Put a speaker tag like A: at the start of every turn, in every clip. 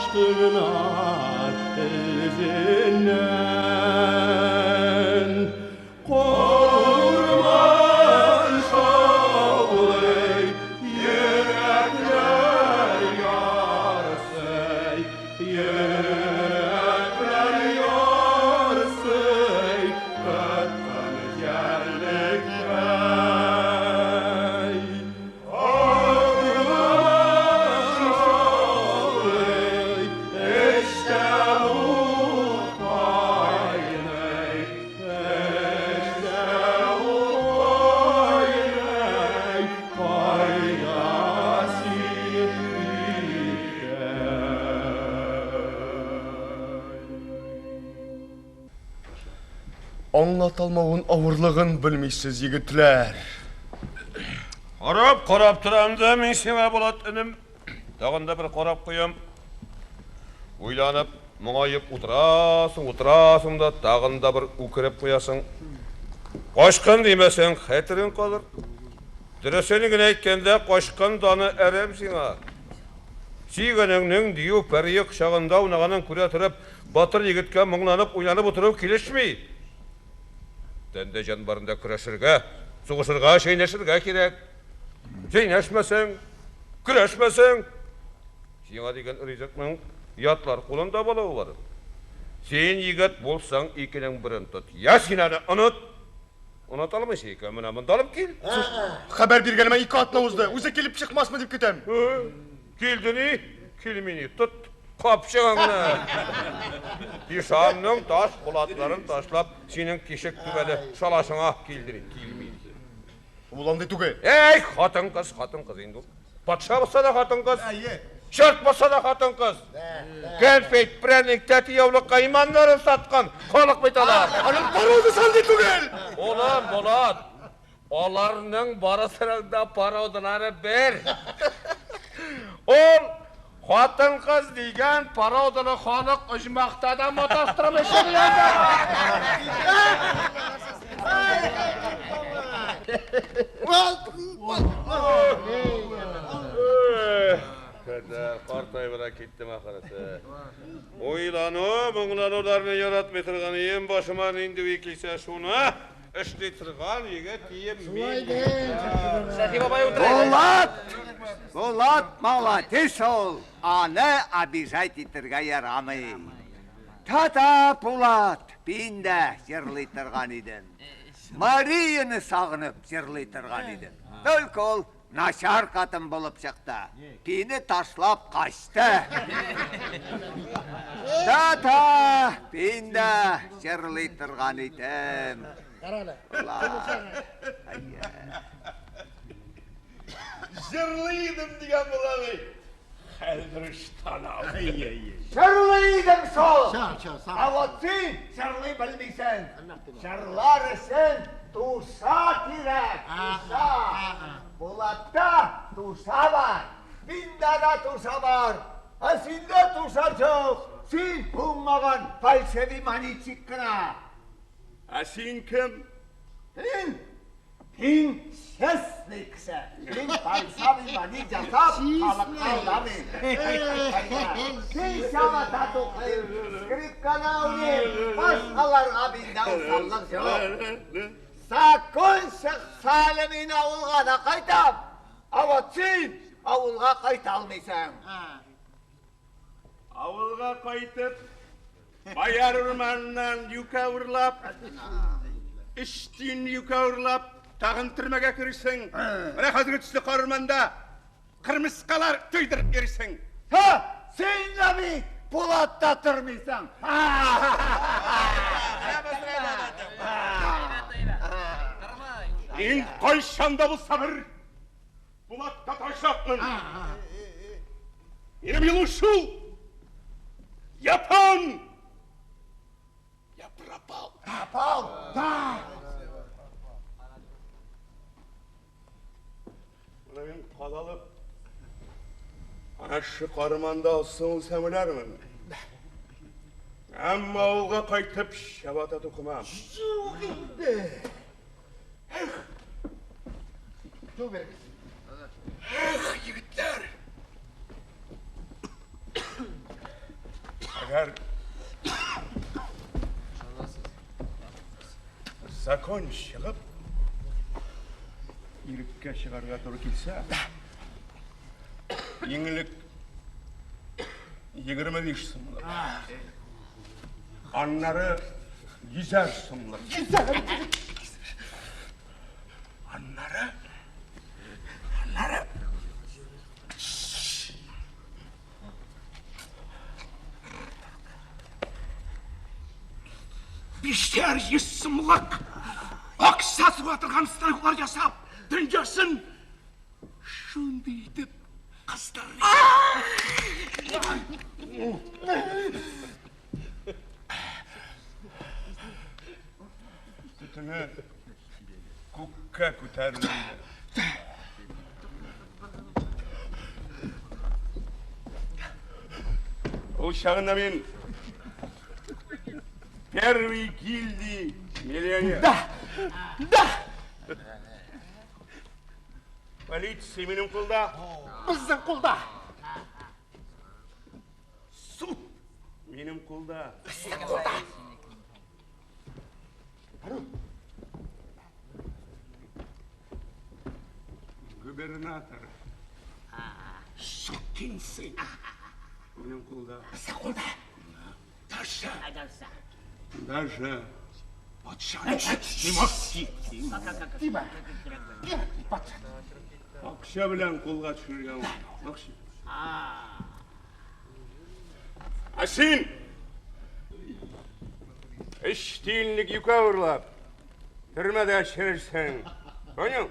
A: aşkına izinden kurban şavley yürekler yarsey yürekler yarsey ötten yerlikler
B: Anlatalmağın ağırlığın bilmişsiz yigitler.
C: Qarab turamda men sene bolat inim. Tagında bir qarab qo'yam. O'ylanib, muңayib o'tirasың da tagında bir o'kirib qo'yasan. Qo'shqin demasang, xatiring qolar. Dürəsənigini aytganda qo'shqin doni aram singə. Siğaningning diyu pariy qışağında unağının күрә turib, batır yigitga muңlanib, o'ylanib o'tirib kelishmi? Dende janbarında küreşirge, soğuşurga, şeyneşirge gerek. Şeyneşmesen, küreşmesen. Siyana degen ırıcakның yatlar kolunda balığı var. Sen yigit bolsan ikinin birin tut. Ya sinanı unut. Unutalım şey ki, mınamın dalıp gel.
B: Haber bergenime iki atla uzdu. Uza gelip çıkmaz mı deyip gitem?
C: Geldini, kelmeni tut. Kapşığını. Dişanның taş bulatların taşlap, senin keşek tübeli şalaşına keldirin, kelmeydi.
B: Ulandı tuğu.
C: Ey, hatın kız indi. Patşa basa da hatın kız. Şart basa da hatın kız. Gelfeyt, prenik, teti yavlu kaymanları satkan, kolik bitalar.
B: Anın parodu saldı tuğu.
C: Oğlum, Bolat. Olarının barısırında parodunları ber. Ol, Hatın kız degen parodunu xonuk ujmaqtadan motostrım eşirlerde. Kadar qartayıra ketdim axırısı. Oylanıp, muңlanılarını yaratmay turganıyım, başıma indi vekilse şunu. İşli turgan yigit diyeyim men.
D: Bolat, молодец ol. Аны обижать итерге ярамый. Тата Булат, пинде жырлый турган идим. Марияны сагынып жырлый турган идим. Только ол нашар катын болуп чыкты. Пини ташлап качты. Тата, пинде жырлый турган идим.
A: Жырлыйдым деген болабы.
D: Жырлыйдың сол. А вот сен жырлый білмейсің. Жырлар үшін туса керек. Болатта туса бар. Минда да туса бар. А сенде туса жоқ. Сен бұлмаған фальшивый манитчик қана.
A: А сен кім?
D: Сен честный кісі. Сен фальшивый манит жасап, халыққа ойламын. Сен шабата тоқиын, скрипканы ойнайын, басқаларға менде осаллық жоқ. Закон шықса мен ауылға да қайтам. А вот сен ауылға қайта алмайсың.
A: Ауылға қайтып, баяр ұрманынан юка ұрлап, іштен юка ұрлап, тағын түрмеге кірісің. Мына қазіргі түсті қарырманда қырмысқалар түйдіріп керісің.
D: Сен нәбей Болатта тұрмайсың.
A: Ең қойшанда болса бір Болатта тайшақпын. Менің елушыл Япон! Я пропал.
D: Пропал? Да.
A: Мен қалалып, ашы қарманда ұсын сәмілермін. Әмма ауылға қайтып шабата тұқымам.
D: Жоқ енді. Жоқ беріңіз.
A: Егіттер! Agar zakon шығып, ирекке шығарға туры келсе, еңілік 25 сымлық. Аннары 100 сымлық. Аннары Бештер 100 сымлық. Ақсасып атырған страйклар жасап, дүнжасын шөндейтіп қыстыр. Түтіні көкке көтерілді. Ол шағында мен первый гильдий миллионер.
B: Да!
A: Полиция менің қолда.
B: Біздің қолда.
A: Суд менің қолда.
B: Біздің қолда.
A: Губернатор. Сукинсы. Менің қолда.
B: Біздің қолда.
A: Даже ақша білән қолға түсірген. А сен үш тиынлық екі ауырлап түрмеде шірірсің. Понял?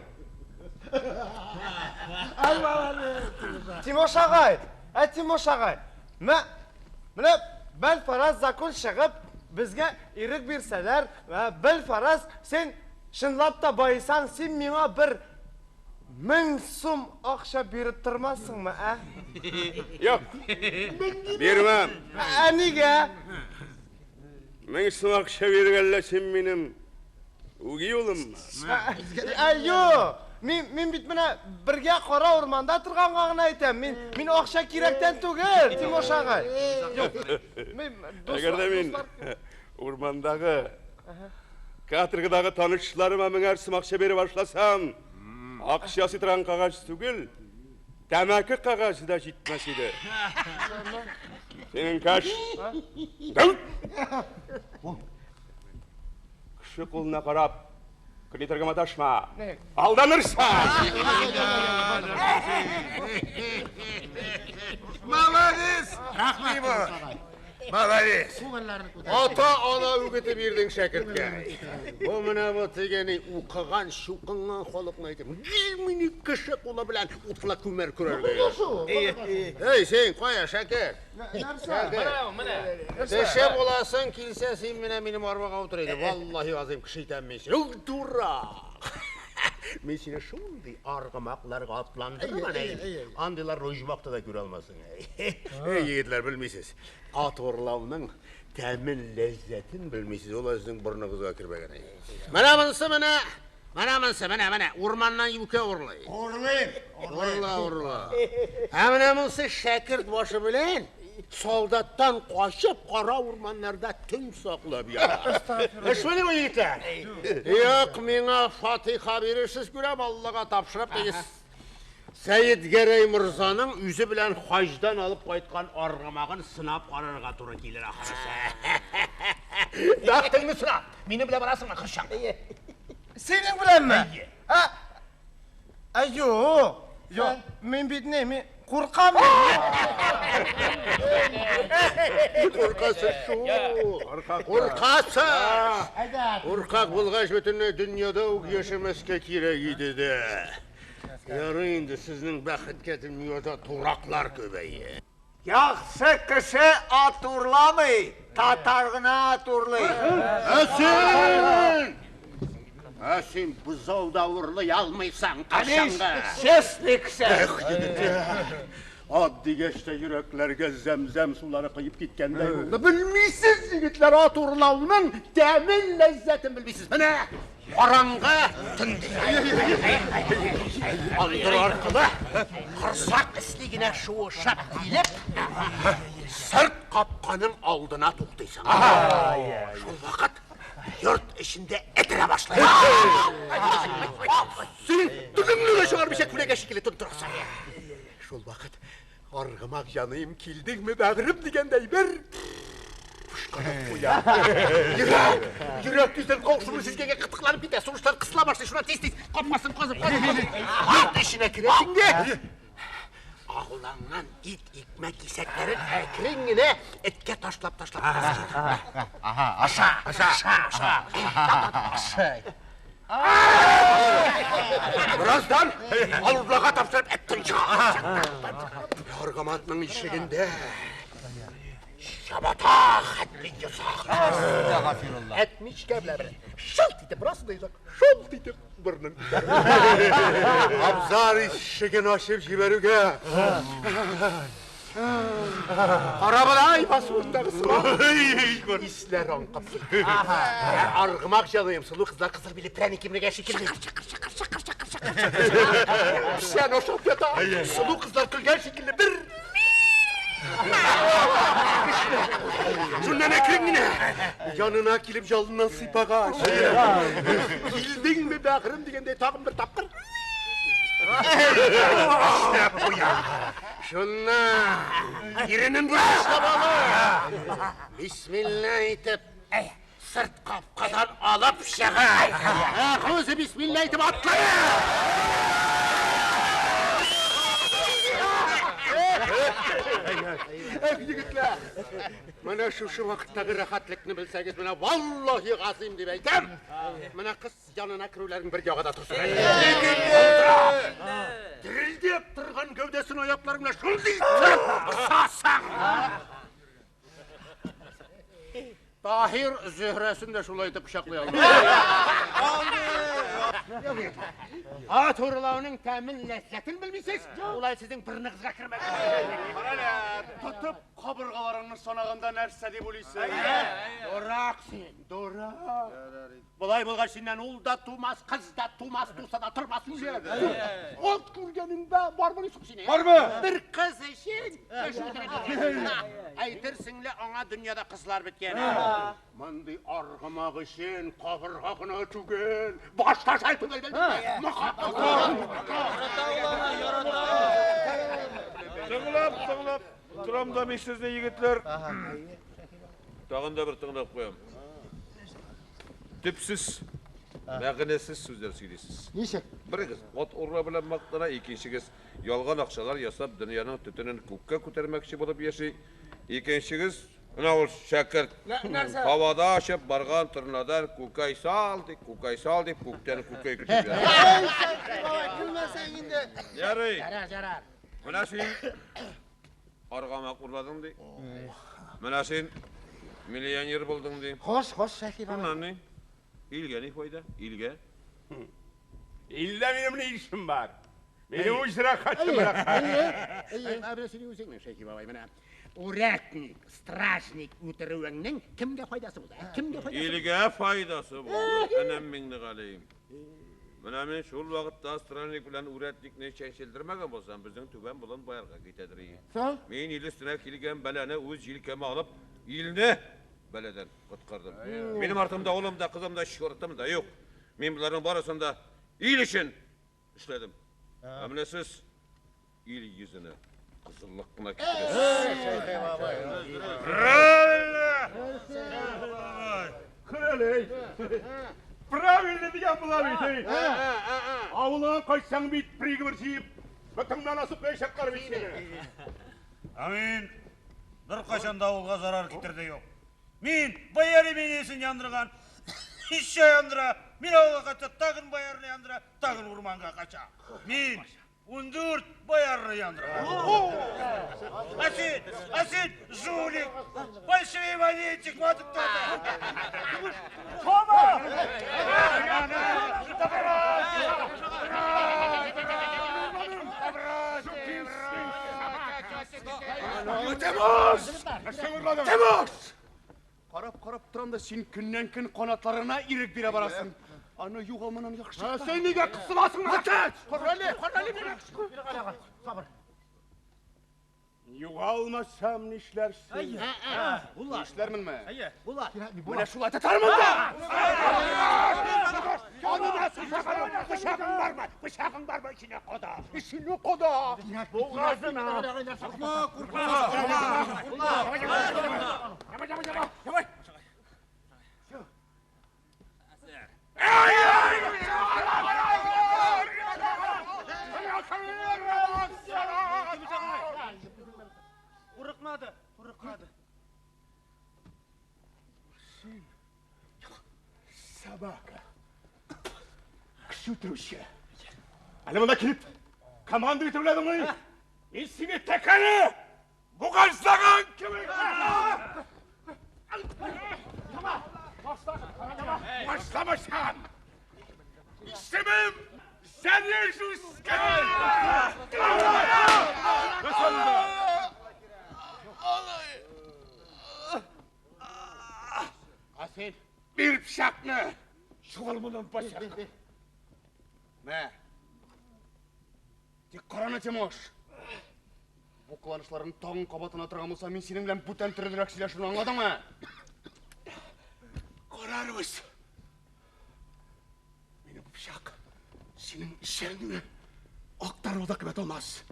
E: Тимош ағай, Тимош ағай, міне бір фараз закон шығып, бізге ирік берселер, бір фараз сен шынлап та байысан, сен меңа бір 1000 сум ақша беріп тұрмасың ма, ә?
A: Yok, бермем.
E: Неге?
A: 1000 сум ақша бергенде сен менің өгей ұлым ма?
E: Айо, мен бит міне бірге қора орманда тұрғанға ғана айтам. Мен ақша керектен түгел, Тимош ағай.
A: Егерде мен ормандағы каторгадағы танышшыларыма 1000 сум ақша беріп ашыласам, ақшасы тұрған қағаз түгел, тәмәкі қағазы да жетмес еді. Сенің каш кіші қолына қарап, кредиторға маташма. Алданырсың!
B: Молодец! Рахмет! Молодец! Ата-ана үгіті бердің шәкіртке. Бұл мына дегені ұқыған шуқынған қолықны айтым. Мені кіші қолы білән ұтыла көмер көрерге. Ей, сен қоя, шәкір. Теше боласың, келсе сен менің арбаға отырайды. Валлахи азим кішейтен мен сен. Үл дурақ! Мен сені шуындай арғымақларға атландырман, андайлар ройжымақты да көре алмасың. Егетлер білмейсіз, ат орлауның тәмін ләззетін білмейсіз, ол өзінің бұрнығызға кірбеген. Міне, орманнан үке орлай. Орла. Әмінемінсі шәкірт башы білен, солдаттан қашып, қара орманларда түн сақлап яра. Әшмені ой егетлер? Йоқ, меңа фатиха бересіз көрем, Аллаға тапшырап дегіз. Сәйід Герей Мұрзаның үзі білән қаждан алып қайтқан арғамағын сынап қарарға тұры келер ақырсы. Дақтыңды сынап, мені біле барасың ақыршан.
E: Сенің білем ме? Айо, мен бетіне, мен қорқам.
B: Қорқасы шу, қорқасы. Қорқақ болғаш өтіне дүнияда өкешімеске керек едеді. Яры енді сіздің бақытке дүниеда турақлар көбейі.
D: Яқсы кіші атурламай, татарғына атурлай.
B: Әсен бұзауда ұрлай алмайсың қашанға.
D: Честный кіші.
B: Адди кеште жүректерге зәмзәм сулары қойып кеткендей болды. Білмейсіз, жігітлер, ат ұрлауның тәмін ләззетін білмейсіз. Міне, қараңғы түнде. Алдыр арқылы құрсақ істегіне шуы шап келіп, сырт қапқа Аның алдына тоқтайсың. Сол вақыт yurt ішінде етіле başlayır. Сен түгіңліге шығармыша күлеге шекелі тұнтырақсың. Сол вақыт арғымақ жанайым келдің ме бәғірім дегендей бір пұшқарап қоя. Жүрек түзден қоқшылы сізгеге қытықланып кете. Соғыштар қысыла башты, шуна тез-тез қопмасын қозып. Йұрт ішіне кіресің де. Ağılangan it ikme kisəklərin əkringini etke taşlap. Aşağı. Birazdan alırlağa tapşırıp ettin çıkar. Yargımatının işiginde şabataq etmin yasaq. Etmiş gebler. Şalt iti burası dayacak. Şalt iti burnun. Abzar işigin aşıp jiberuge. Arabaday basıldağ sıma. İsler anqapsın. Argımak canıyım. Sulu kızlar kızlar bile prenikimine şekilde. Sen o şapyata. Sulu kızlar kılgen şekilde bir. Şundan ekringine. Yanına kilip jalından sipağa. Kildin mi bağırım degende tağım bir tapkır. Şunna. Birinin başlamalı. Bismillah etip. Sırt kapkadan alıp şağa. Ağzı bismillah etip atlayın. Yigitler, mana şu vaqtdagi rahatlikni bilsangiz, mana vallahi g'azim deb aytam. Mana qiz yonina kiruvlaring bir joyda tursin. Dirildeb turgan gavdasini oyoqlaring bilan shunday qisasan. Tahir Zühresini de şulaydı bıçaklayalım. At hurlavının temin lezzetini bilmişsiniz. Olay sizin pırnınızga kirmek.
A: Tutup kaburgalarının sonağında nerse de buluysun.
B: Doraksın, dorak. Bulay bulgaç sinden ul da tuğmaz, kız da tuğmaz, tuğsa da tırmasın. Ot kurgeninde var mı Yusuf seni?
A: Var mı?
B: Bir kız için. Aytırsınla ona dünyada kızlar bitken. Mandi argımak için kaburgağına tügen. Başta şey tügen.
C: Tığılap. Turam da sizde yigitler. Tağında bir tığınap koyam. Tüpsüz, мәғінesiz сөздер сөйлейсіз.
B: Нешек?
C: Біріңіз, от ұрға білен мақтана, екіншігіз, ялған ақшалар ясап, дүнияның түтінін көкке көтермекші болып еші. Екіншігіз, мына ол шәкірт. Havada ашып, барған тұрнадан көкай сал деп, көктен көкей күтіп.
B: Күлмесен енді.
C: Ярый.
B: Жарар.
C: Мына сен арғамақ ұрладың дей. Мына сен миллионер болдың дей.
B: Хоş Şakir abi.
C: Bunlar ne? İlge ne fayda? İlge.
A: İlle benim ne işim var? Benim uçura kaçtım bırak.
B: Abresini üzülme Şakir babay bana. Uğratnik, straşnik ötürüğünün kimge faydası buldu? Kimge faydası?
C: İlge faydası buldu. Önemminli kaleyim. Bana men şol vaqtda straşnik bilen uğratnikni çeşildirmegen bolsam bizden tüben bulan bayarga gitedir iyi. Men ilistine kilgen belene öz yilkeme alıp ilni beleden qutqardım. Benim artımda oğlum da kızım da şortum da yok. Men buların barısında il için işledim. Amine siz il yüzüne kızıllıkına getiresiz.
A: Kraley. Правильно diyen bular beytey. Avluğa kaçsan bit prigimir çiyip. Bakımdan asıp beşekler bitsin.
F: Amin. Bir kaçan davulga zarar getirdi yok. Min bayarı menesin yandırgan. Hiç şey yandıra. Min avluğa kaça tağın bayarını yandıra. Tağın urmanga kaça. Min undurt bayarını yandıra. Asit, жулик. Большевый монетчик ватып тұрды. Тома!
A: Temos! Qarab turam da sen gündən gün qanatlarına irik bire barasın. Ana yuğalmanan yaxşı. Sen nege qısılasın? Ateş!
B: Korrali mene. Sabır.
A: Юғалмасам нешлерсің?
B: Нешлермін ме?
A: Міне шулай татармын да! Бышағың бар ма? Бышағың бар ма? Ішіне қода! Ішіне қода! Болғазына!
E: Урықмады.
A: Собака. Күшітіруші. Әлі мұнда келіп, команды етіп ой? Мен сені тәкәлі бұғаздаған кемек! Başlamışam! İstemem! Seni jusken!
B: Asil.
A: Bir pişaklı! Şuvalımının başı!
B: Мә. Тек қараны Тимош. Бұл қуанышлардың тағын қабатына тұрған болса, мен сенің білән бүтән түрілірек сөйлесуін аңладың ма?
A: Kararımız! Benim bu pişak senin işlerini aktarmada kıymet olmaz.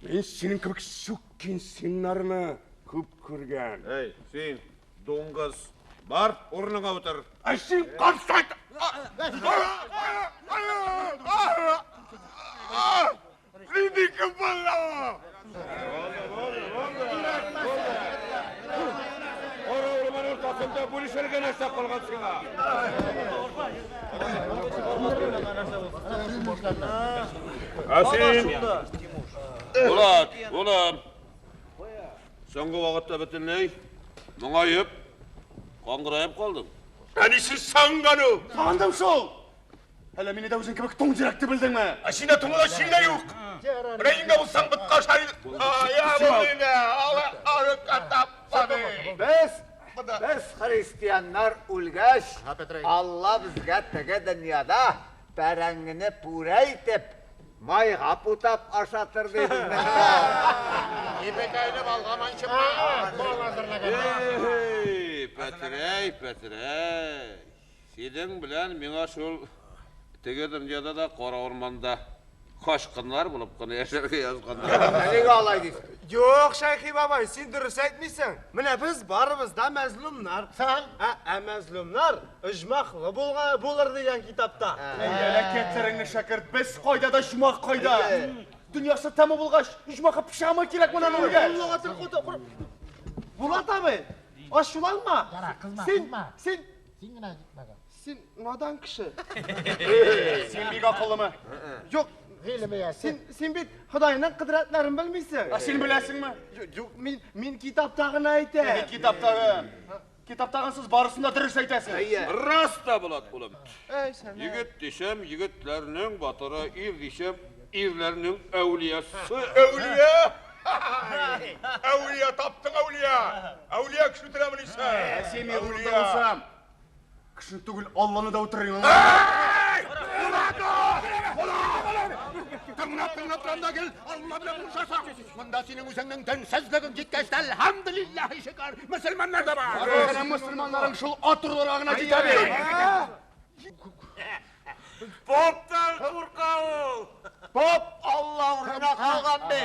A: Ben senin kibik sükken sinarını küp kürgen.
C: Ей, сен, доңғыз, бар, орныңа отыр.
A: Ayşin kapsaydı! Lidi kepala!
C: Orman ortasında polis elgene saklanған сиңа. Асин! Болат, болам. Соңғы вақытта бітілней, мұңайып, қаңғырайып қалдың.
A: Әнесі саңғану!
B: Сағындым сол! Әлі мені де өзің кебек тоң директі білдің ме?
A: Ашина тұңыда шейна юқ! Рейінге бұлсаң бұтқа шайын! Ая болыйны! Ары қатап бады!
D: Biz Hristiyanlar ulgaş, Allah bizga tege dünyada berengini pura etip, mayga putap aşatır dedim.
B: Епекайды балғаманшы ма?
C: Ей, Пәтірей. Сенің білән меңа шул теге дүнияда да қора орманда қашқынлар болып қана яшарға yazғандар.
D: Nelik alay deysin?
E: Жоқ, Шайхи бабай, сен дұрыс айтмайсың. Міне біз барыбыз да мәзлумнар.
B: Сән?
E: Мәзлумнар ұжмақлы болыр деген китапта.
B: Әйелі кеттеріңі шәкірт, біз қойда да жұмақ қойда. Дүниясы тәмі болғаш, жұмаққа пішағыма керек мұнан өлге.
E: Булат абай, ашуланма. Сен надан кіші.
B: Сен бек ақылы ма?
E: Жоқ, сен бет Құдайының қыдыратларын білмейсің.
B: Сен білесің ма?
E: Жоқ, мен китаптағын айтам.
B: Китаптағынсыз барысында дұрыс айтасың.
C: Раста болады бұлым.
E: Сән.
C: Егет дешем, егетлерінің батыры, ир дешем, ирлерінің әулиясы.
A: Әулия! Әулия таптың әулия! Әулия кіші тұрамын иса!
B: Сен мен ұрында болсам, кішін түгіл Алланы да отырайын.
A: Тыңнап тұрамда кел, Алла біле мұншасақ! Мұнда сенің өзіңнің дінсізлігін жеткәшті, әлхамдулиллахи шекар, мұсылмандар да бар!
B: Мұсылманларың шул атырларағына жетәбе.
F: Поптан қорқауыл!
D: Pop Allah uğruna kalkan be.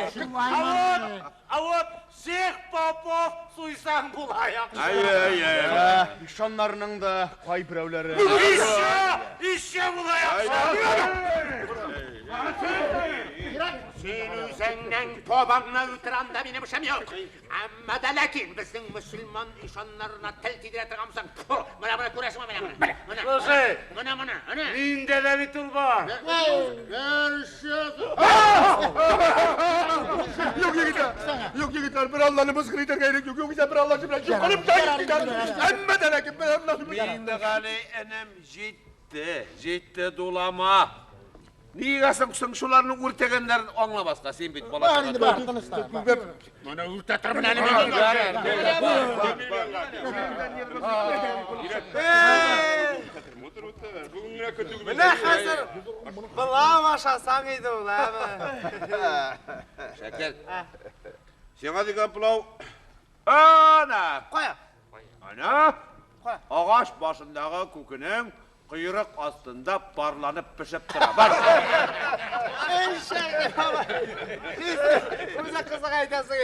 F: Avot, Şeyh Popov suysan bulayaq.
B: Nişanlarının da qay birovlari.
F: İşe bulayaq.
B: Sen özündən tobağına ötürəndə benim işim yok. Amma da lakin bizim Müslüman nişanlarına tel tidirətəqamsan. Bana görəsin bana. Bana.
F: Minde de bir tulba.
A: Yok yigitler, bir Allah'ını mızgın eder gayrı yok. Yok bir Allah'ını bırak. Yok oğlum cahil gider. Emme de lakin bir Allah'ını bırak.
C: Minde gani enem жетті dolama. Niğasın şularını ürtegenlerin anlamazsa sen bit bala.
B: Bana ürtetірмін әлі
E: Міне қазір бұлам ашасаң еді ол әмі.
C: Şeker, Сеңа деген пылау. Ана,
E: Қоя.
C: ана.
E: Қоя.
C: Ағаш башындағы көкенің құйрық астында барланып пішіп тұра. Бар.
E: Өзі қызық айтасың.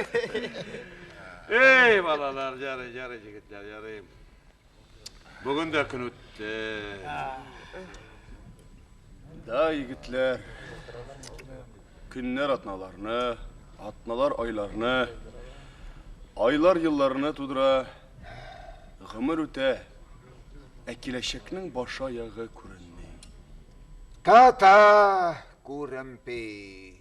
C: Ей, балалар, жарай, жігітлер, жарай. Бүгін де күн өтті.
A: Да, егітлер, күннер атналарны, атналар айларны, айлар йылларны тудыра, ғымыр өте, әкелешекнің башы аяғы көрінмей.
D: Та-та, көрінпей.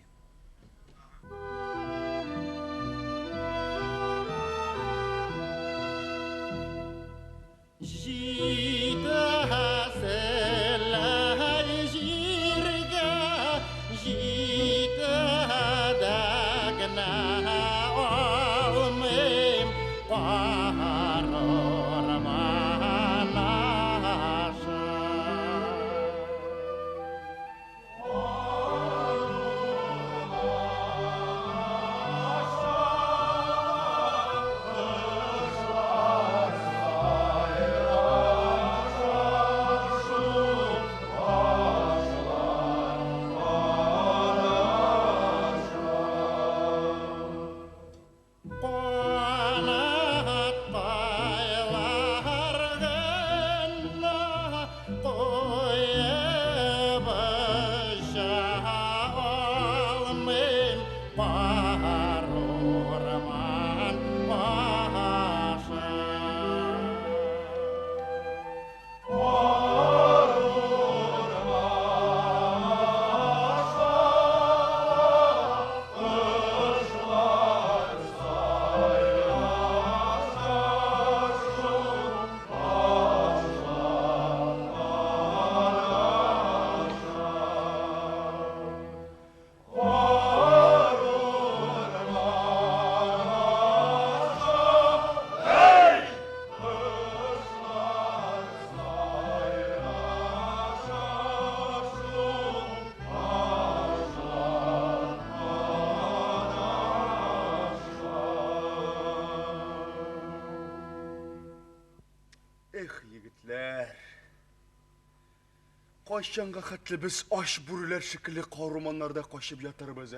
A: Қашанға қатлы біз аш бүрілер шікілі қауырманларда қашып жатырбыз,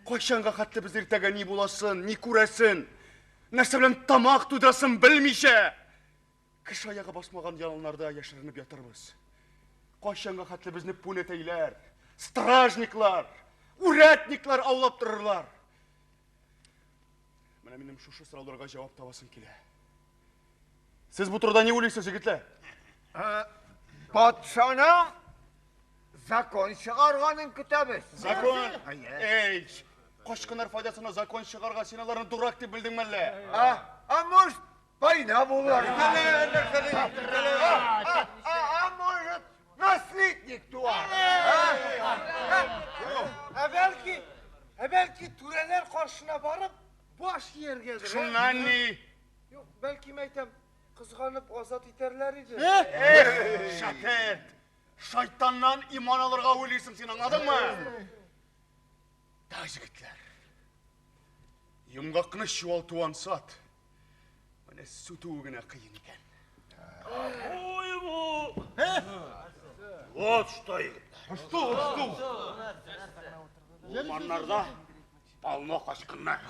A: Қашанға қатлы біз ертеге не боласын, не көресін, нәрсе білен тамақ тудасын білмейше. Кіш аяғы басмаған ялынларда яшырынып жатырбыз. Қашанға қатлы бізді пунетейлер, стражниклар, уретниклар аулап тұрырлар. Міне менің шушы сұрауларға жауап табасын келе. Сіз бұл тұрда не ойлайсыз, жігітлер?
D: Патшаның закон шығарғанын күтеміз.
A: Закон? Ей, қошқынар файдасына закон шығарға сеналарын дурак деп білдің мәлі?
D: Может, война болар. Может, наследник туар.
E: Бәлки түрелер қошына барып, баш ергедір.
A: Шыннан не?
E: Бәлки мәйтем, қызғанып азат етерлер еді.
A: Шәкет, шайтаннан иман алырға ойлайсың сен, аңладың ма? Да, жігітлер, емғақыны шуал туан сат, міне сүтуігіне қиын екен.
F: Ой, bu! Вот что, егіттер.
A: Что?
F: Орманнарда алма қашқындар.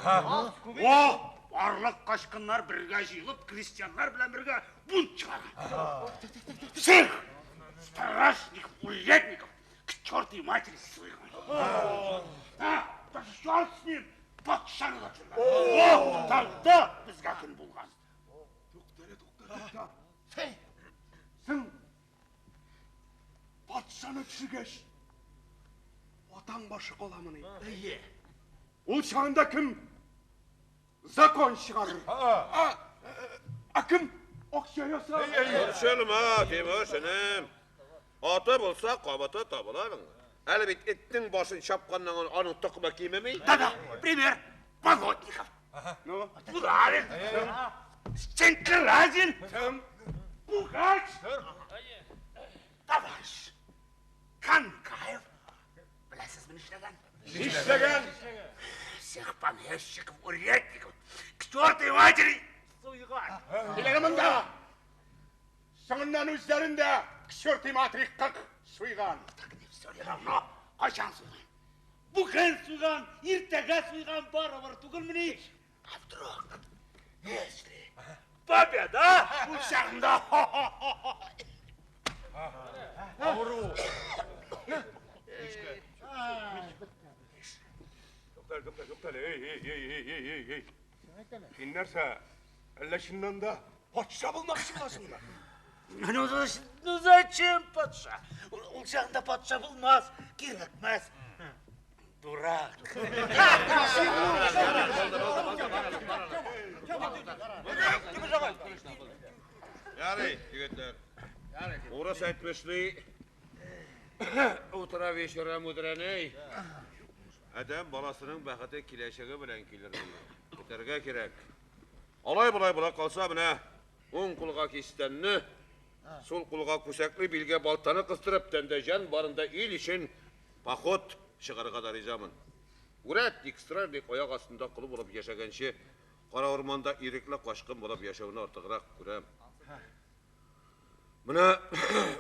F: О, барлық қашқындар бірге жиылып, крестьяндар білен бірге бунт шығарған. Всех страшных уредников к чертовой матери слыхали. Даже черт с ним, патшаны да жүрген. О, тогда бізге күн болған.
A: Тоқтар. Сің патшаны түсіргеш, отан башы қоламын. Ол шағында кім закон шығарыр? Кім ақша яса?
C: Көршелім, Теміршінім. Аты болса, қабаты табыларың. Әлбет еттің башын шапқаннан оның тұқыма кемемей?
F: Да-да, пример Болотников. Булавин. Стенкеразин. Пугач. Товарищ Канкаев. Білесіз мені ішлеген?
A: Ішлеген?
B: всех помещиков, урядников, к чертовой матери, суйган.
A: Билеги мында. Соңынан өздерінде кшөртей матрик қық суйған.
B: Так не все ли равно, қашан суйган?
F: Бүгін суйған, ертеге суйған барыбір түгілміне.
B: А вдруг, если
F: Победа!
B: бұл шағында,
A: Тоқтал, ей. Сен нәрсе, әлі шыннан да патша болмақшы басың ба?
F: Ну зачем патша? Ол жағында патша болмас, керекмес. Дурак.
C: Ярый, егетлер. Орыс әйтмешли. Утыра вечера мудреней. Адам баласының бақыты келешегі белән килер. Көтәргә кирәк. Алай-болай була калса менә, оң кулга кистәнне, сол кулга күсәкле билгә балтаны кыстырып, тәндәҗан барында ил өчен поход чыгарга да ризамын. Үрәт экстрадик аяк астында кулы булып яшәгәнче, кара орманда ирекле кашкын булып яшәүне артыграк күрәм. Менә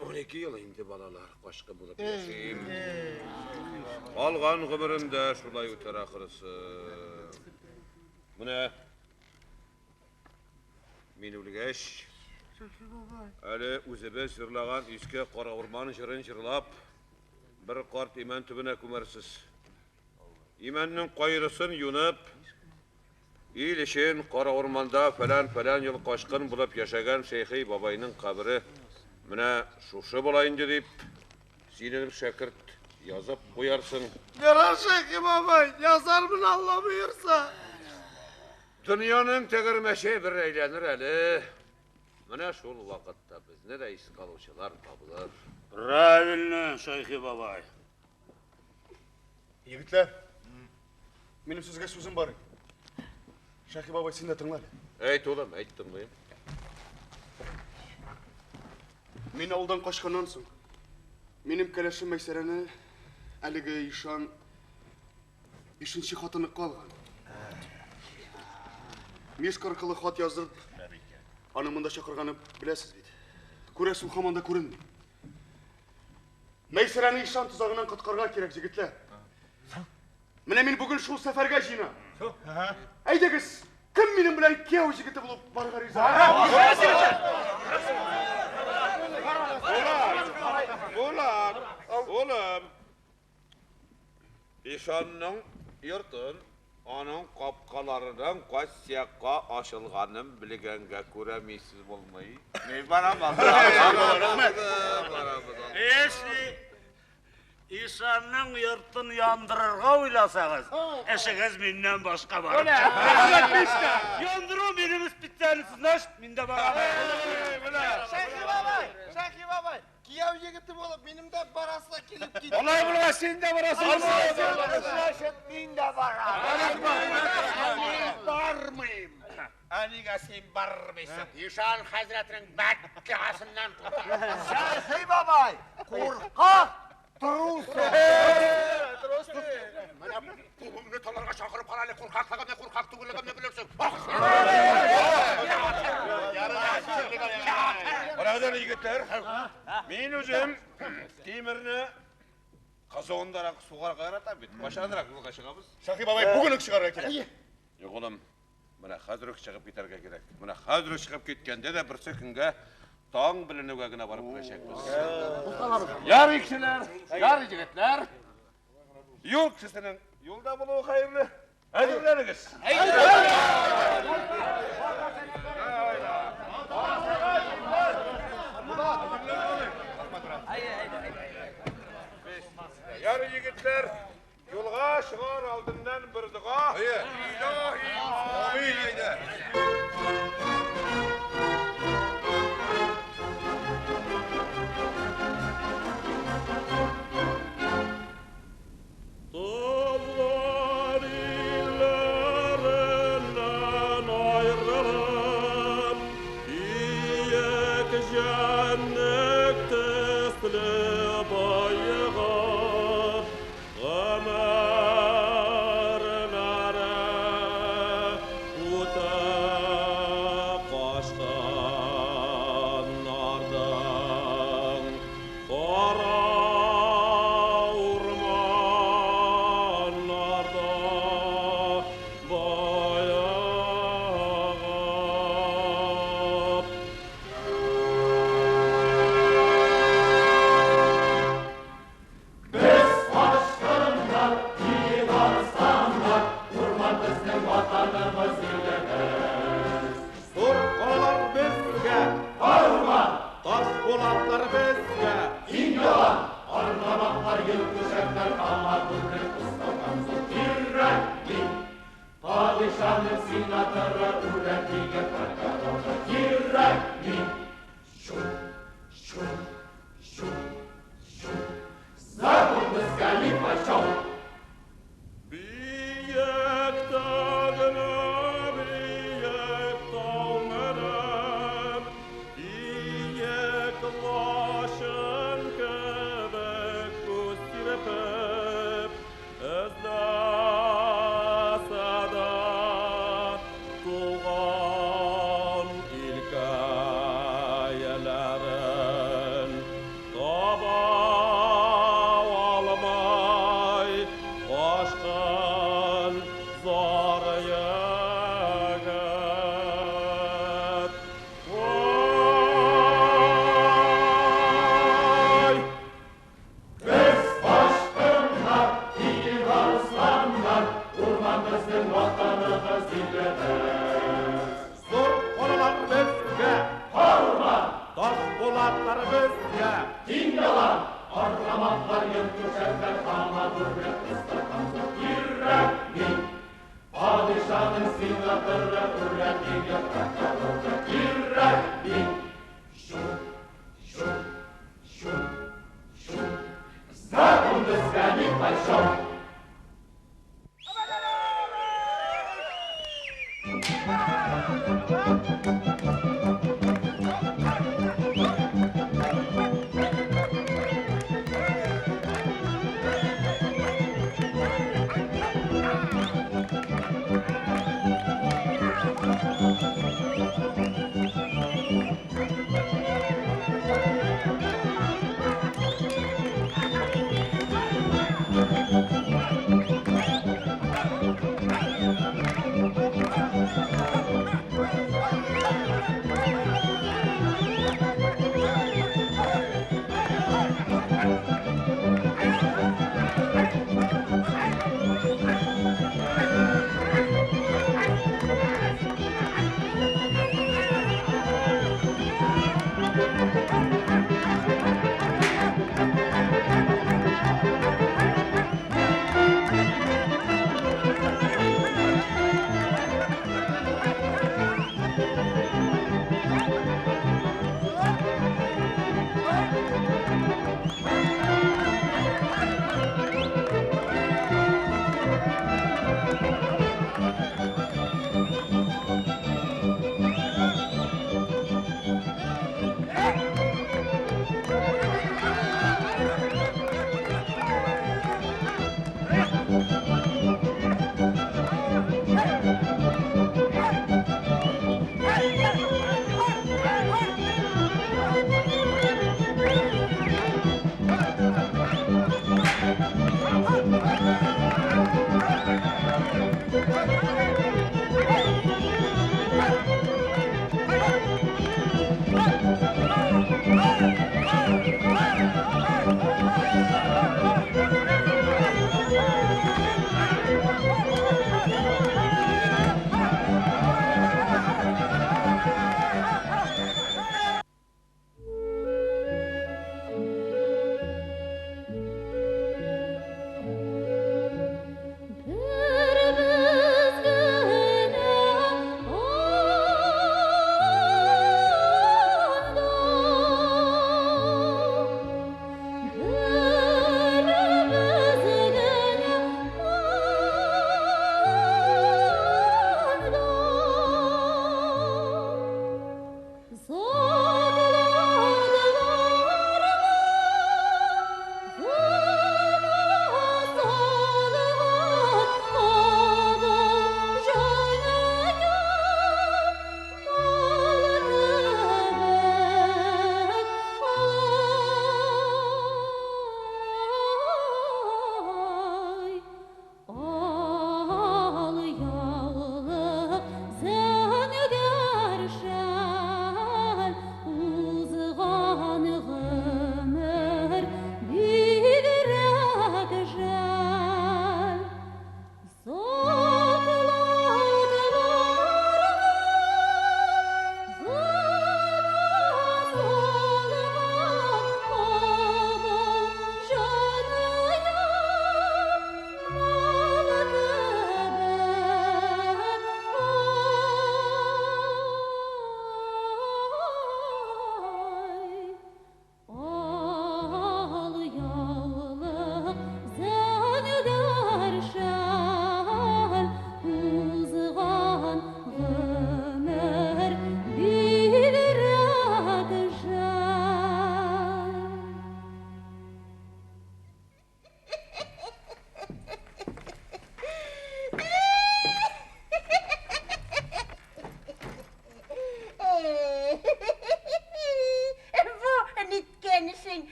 C: 12 ел инде балалар кашкын булып яшим. Алган гомерендә шулай үтәр ахырысы. Менә мин үлгәч, әле үзебез җырлаган иске кара урман җырын җырлап, бер карт имән төбенә күмәрсез. Имәннең кайрысын юнып, ил өчен кара урманда фәлән ел кашкын булып яшәгән Шейхи бабайның кабере менә шушы була инде дип, синең шәкерт язып куярсың.
E: Ярар Шейхи бабай, yazarmın Allah buyursa.
C: Dünyanın тәгәрмәче бер әйләнер әле. Менә шул вакытта безне дә искә алучылар табылыр.
F: Правильно, Шайхи бабай.
A: Егетлер, менің сөзге сөзім бар. Шайхи бабай, сен де тыңла.
C: Әйт улым, әйт тыңлайым.
A: Мен ауылдан қашқаннан соң, менің кәләшім Мәйсәрәні әлігі Ишан үшінші хатыны қалған. Мешк арқылы хат яздырып, аны мұнда шақырғаны білесіз бейді. Көресін қаманда көрінді. Мәйсәрәні Ишан тұзағынан құтқарға керек, жігітлер. Міне мен бүгін шул сәфәрге жина. Әйдегіз, кім менің білән кеу жігіті болып барға риза?
C: Улым. Ишанның йортын, аның капкаларының кайсыякка ачылганын билгәнгә күрә мисез булмый. Мен барам.
F: Если Ишанның йортын яндырырга уйласагыз, эшегез миннән башка бар. Яндыру минем специалист, значит, миндә бар.
E: Шейхи бабай, кияу егеті болып, менің де барасына келіп кетті.
F: Олай булга син дә барасың.
D: Значит, мин дә барам.
B: бармыйм. Әлиге сен бармайсың. Ишан хәзрәтнең бәккәсеннән
D: Шайхи бабай, қорқақ тұрусың.
B: Менә бүгенге таларга чакырып кара әле куркаклыгын, куркак түгеллеген белерсең.
C: Барадыр егетлер. Мен үзем тимирне казондарак суга каратам бит. Башадырак юлга чыгабыз.
A: Шайхи бабай, бүгін үк шығарға керек.
C: Югылым, менә хәзер үк чыгып китәргә кирәк. Менә хәзер үк чыгып киткәндә дә берсе көнгә таң беленүгә генә барып күрәчәкбез. Ярый кешеләр, ярый җегетләр. Юл кешесенең юлда булуы хәерле. Әзерләнегез. Ярый егетләр, юлга чыгар алдыннан бер дуга. Илаһи, амин әйдә.
F: Tavlar illerinden
C: Biek tagına biek tağmırım, biek başın kebek kustirpep, özlasada tuğan ilkayelerin taba almay aşkın zor yigit. Vay!
E: Zor olalar bizge. Horma. Taş polatlar bizge.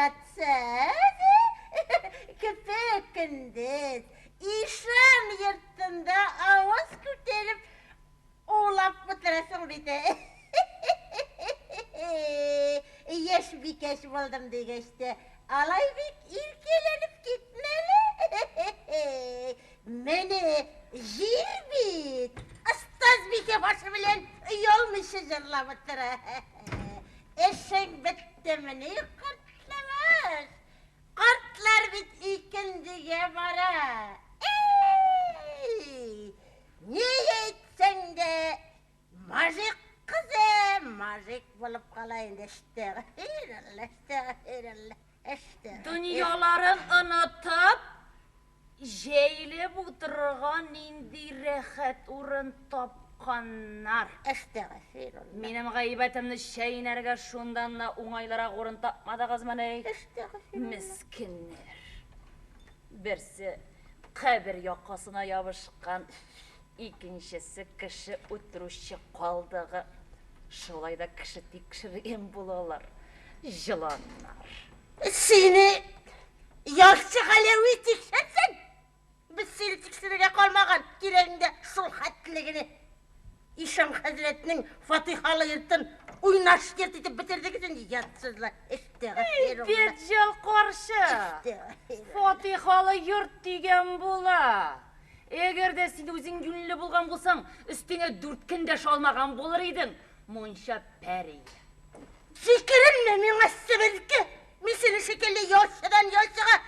G: yatsız, köpekindіз, işan yırtında avaz kütelip oğlap bıtırasın bide. Yaş bir keş buldum degeçte, alaybek ilkelenip gitmeli. Meni Jilbit, astaz bir ke başı bilen yolmuşu zırla bıtıra. Eşek bitti mini kurtlamaz. Kurtlar bit ikinciye bara. Niye etsen de majik kızı majik bulup kalayın işte.
H: Dünyaların unutup, jeylep oturgan indi rehat urun tapkanlar. Menim gaybetimni şeynerge şundan da uңайlara urun tapmadığız mı? Miskinler. Birisi kabir yakasına yabışkan, ikincisi kişi oturuşu kaldığı. Şolay da kişi tekşirgen bulalar. Yılanlar.
G: Seni yaşçı Alevi tiksensin. Biz seni tiksirige kalmagan girende sulhatligini. İşam Hazretinin Fatihalı yırtın uynaş gertitip bitirdigisin yatsızlar.
H: Betjel karşı. Fatihalı yurt degen bula. Eğer de sen özün günlü bulgan bulsan, üstüne 4 kindeş almagan bulur idin. Monşa peri.
G: Fikirin ne minası belki? Misini şekilli yaşadan yaşaga,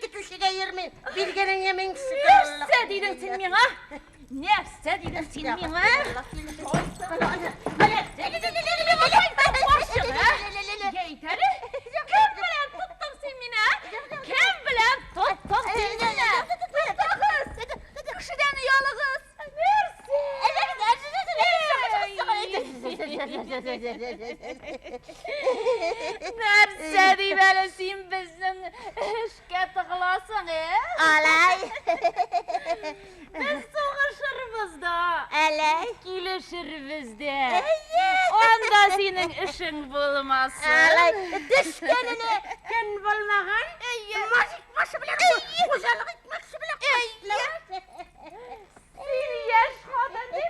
G: kütüşüden yirmin. Bilgenin yemin sıkırlar.
H: Nefse dedin sen mina? Nefse dedin sen mina? Geyteri? Kim bilen tuttun sen mina? Kim bilen tuttun sen mina? Kışıdan yalığız. Nerse deyip sen bizim işke tıkılasın
G: Alay.
H: Biz soğuşuruz da.
G: Alay.
H: Gülüşürüz de. Onda senin işin bulmasın.
G: Alay. Düşkenini ken bulmagan. Mazik başı bile güzellik etmekşi bile kutlar.
H: Bir yaşmadan bir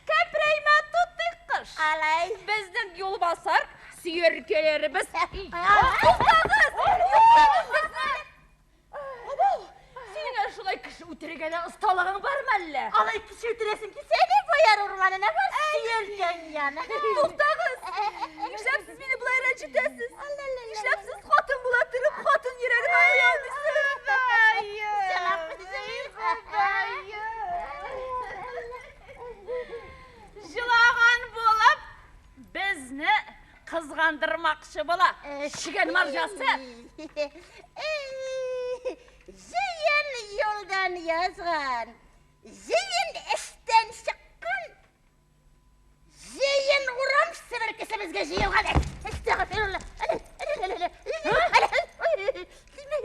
H: kepreyme tuttuk kış.
G: Alay.
H: Bizden yol basar, siyörkelerimiz. Senin şulay kışı utirgene ıstalığın var mı elle?
G: Alay kişi ütüresin ki seni boyar ormanına var. Siyerken yana.
H: Tuhtağız. İşlepsiz beni bulayır acıtasız. İşlepsiz hatun bulatırıp hatun yüreğine ayalmışsın.
G: Selam bize.
H: Jılağan bulup bizni kızgandırmakçı bula. Şigen marjası.
G: Zeyn yoldan yazgan. Zeyn işten çıkkan. Zeyn uram sınırkısı bizge jiyilgan. Estağfirullah.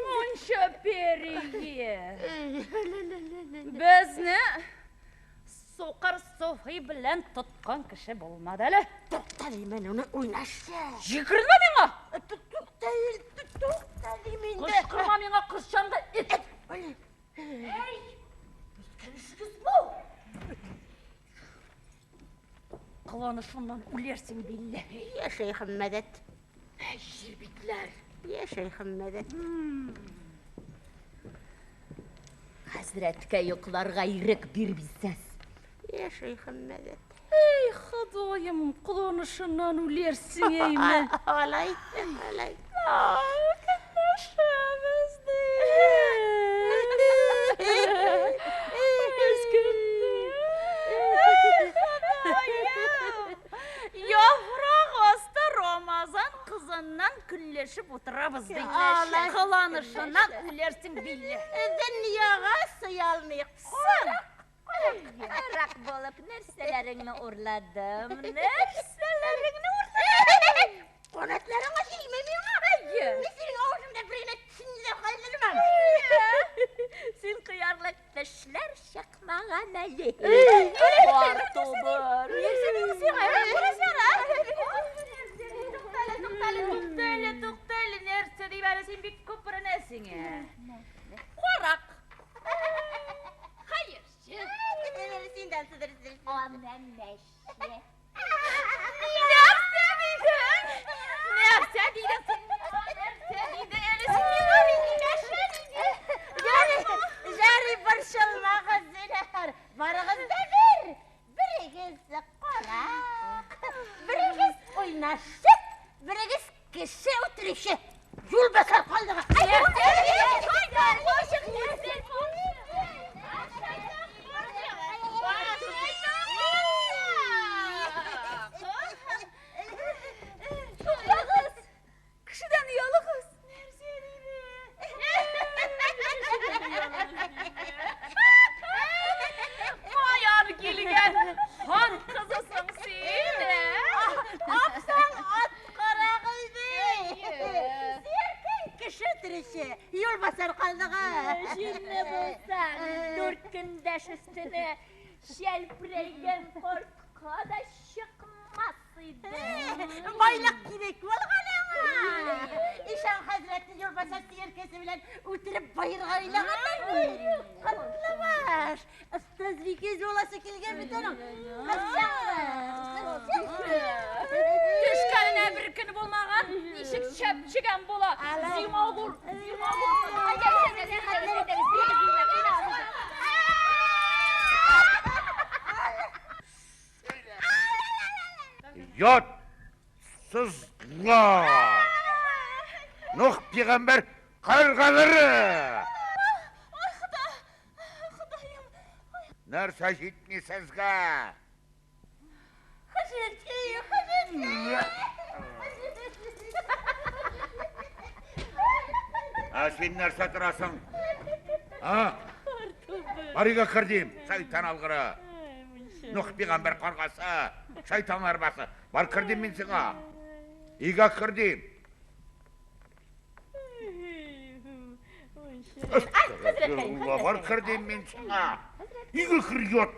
H: Monşa periye. Bizni soqar sofi bilen tutkan kişi bulmadı hele.
G: Tuqtalayman onu oynaşsa.
H: Yıkırma bana.
G: Tuqtalayman da.
H: Kışkırma bana kışçanda it. Hey! Kırışkız bu. Kıvanışından ülersin billahi.
G: Ya Şeyhim medet.
H: Hey jirbitler.
G: Ya Şeyhim medet.
H: Hazretke yoklar gayrık bir bizsiz.
G: Ya Şeyhim medet.
H: Ey Xudayım, kıvanışından ülersin eymen.
G: Alay.
H: Kıvanışımız Yavrak astı Ramazan kızından külleşip oturabız dinleşe. Kılanışından ülersin billi.
G: Dünyaga sıyalmayıqsın.
H: Rak bolup nerselerini urladım. Nerselerini
G: Qonatlarına silmemiyor mu? Senin ağzında birine çinle kaldırmam.
H: Sen kıyarlık dişler şakmağa meli. Vartobur. Yersene kısıyor. Burası yara. Tuktaylı. Nerse Nerse deyip hele sen bir köpürenesin ya. Korak. Hayırcı.
G: Neresinden sığdırırsın? Aman neşe.
H: Ne yapsa dedin? Ne yapsa dedin sen? Ne yapsa dedin? Elisin bir neşe dedin.
G: Jari barışılma kızlar. Varığız da bir. Biriniz korak. Biriniz oynaşık. Biriniz kişi oturuşu. Yol basar kaldı.
H: Kışıdan yolu kız. Vay abi gelingen. Han kızısın sen.
G: Aksan at kara kızı. Sirkin kişi oturuşu. Yol basar kaldı.
I: Şimdi bulsan dört gündeş üstüne şelpreygen korku da çıkmasıydı.
G: Baylık gerek bolğanama. İşan Hazreti yol basar sirkesi bilen oturup bayırğayla kadar. Katlı var. Ustaz bir kez olası kelgen bir tanım.
H: Düşkanına bir gün bulmağın, işik çöp çıkan bula. Zima olur, zima olur.
F: Yot! Sızlar! Nuh peygamber kargaları! Nerse gitmişsizge? Sen nerse durasın? Ha? Bariga kırdım, şeytan algırı. Nuh peygamber kargası, şeytan arbası. Bar kırdım ben sana. İga kırdım. Estağfurullah, bar kırdım ben sana. İga kırıyor.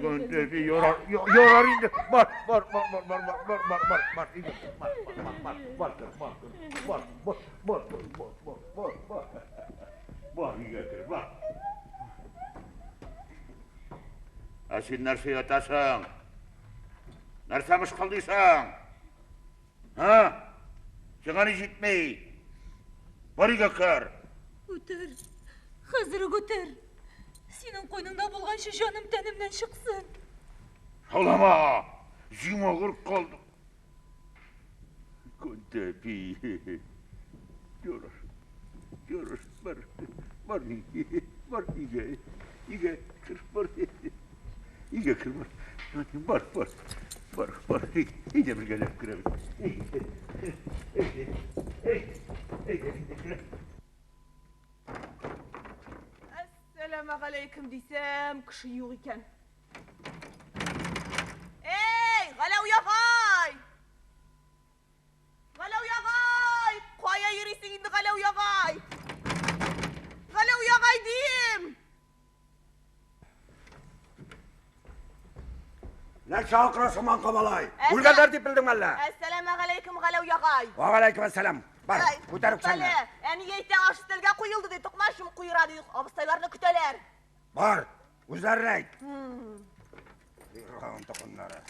F: Güntefi yorar indi. Bar Sen nerse yatasın? Nersemiş kaldıysan? Ha? Çıkanı gitmeyi. Bariga kır.
I: Götür. Hızırı götür. Senin koynunda bulgan şu canım tenimden çıksın.
F: Ağlama. Zimağır kaldım. Güntefi. Yorar. Var İge kır var. İge kır var. Var. İyice bir gelip kırabilir.
J: Esselamu aleyküm desem kışı yok iken. Ey galav yakay! Galav yakay! Koya yürüsün indi galav yakay! Galav yakay diyeyim!
K: Ne çağırıyorsun man kamalay? Ulgalar dipildim valla.
J: Esselamu aleyküm galav yakay!
K: Ve aleykümselam. Bak, kutarık sana.
J: Yani yeyte aşı telge kuyuldu dedik, maşım kuyura dedik, abıstaylarını küteler.
K: Var, uzarrak. Yürüğün tokunları.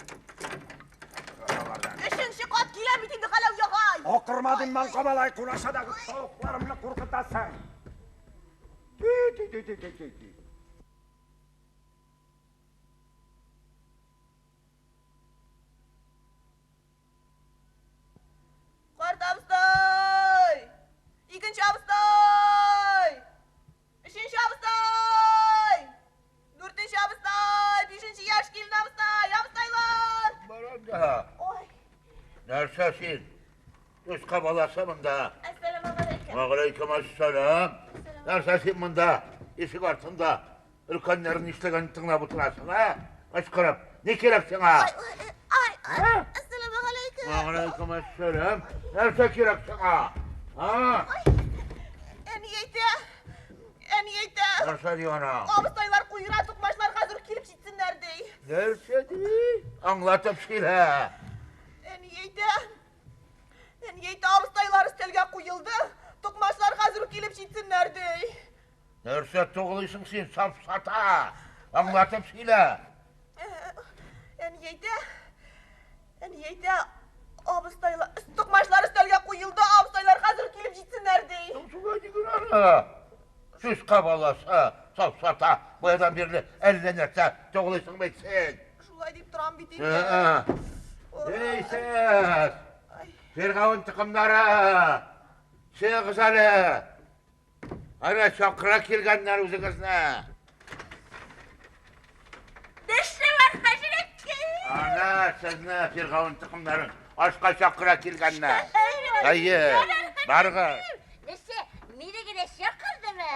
J: Işın şıkat gile bitindi galav yakay!
K: Okurmadın man kamalay, kuraşadaki soğuklarımla korkutasın.
J: Kort abıstay! İkinci abıstay! Üçüncü abıstay! Dördüncü abıstay! Beşinci yaş gelin abıstay! Abıstaylar!
F: Baranda.
J: Oy!
F: Nersesin? Göz kabalası bunda.
J: Esselamu aleyküm!
F: Aleykümselam. Nersesin bunda? İşik altında. Ülkenlerin işleyen tığına buturasın ha? Aşkırıp. Ne kerek sana?
J: Ay! Esselamu aleyküm!
F: Aleykümselam. Nerse kerek sana? Ha?
J: Emniyete!
B: Нәрсе дей ана?
J: Абыстайлар куйра, тукмачлар хәзер килеп җитсеннәр ди.
B: Нәрсе дей? Аңлатып сөйлә.
J: Әни әйтә, абыстайлар өстәлгә куелды. Тукмачлар хәзер килеп җитсеннәр ди.
B: Нәрсе тугылыйсың син, сафсата? Аңлатып сөйлә.
J: Әни әйтә, абыстайлар, тукмачлар өстәлгә куелды. Абыстайлар хәзер килеп җитсеннәр ди.
B: Шулай дигән ана. Сүз кабаласа, сафсата. Баядан бирле әллә нәрсә тугылыйсың бит.
J: Шулай дип торам бит инде.
B: Ей сез! Фиргавын тықымдары! Сығыз әлі! Ана шақыра келгенler өзіңізіне!
G: Деші бар Хазіретке!
B: Ана сізні фиргавын тықымдарын ашқа шақыра келгенler! Айы, барғы!
G: Деші, мені гіне шақырды ма?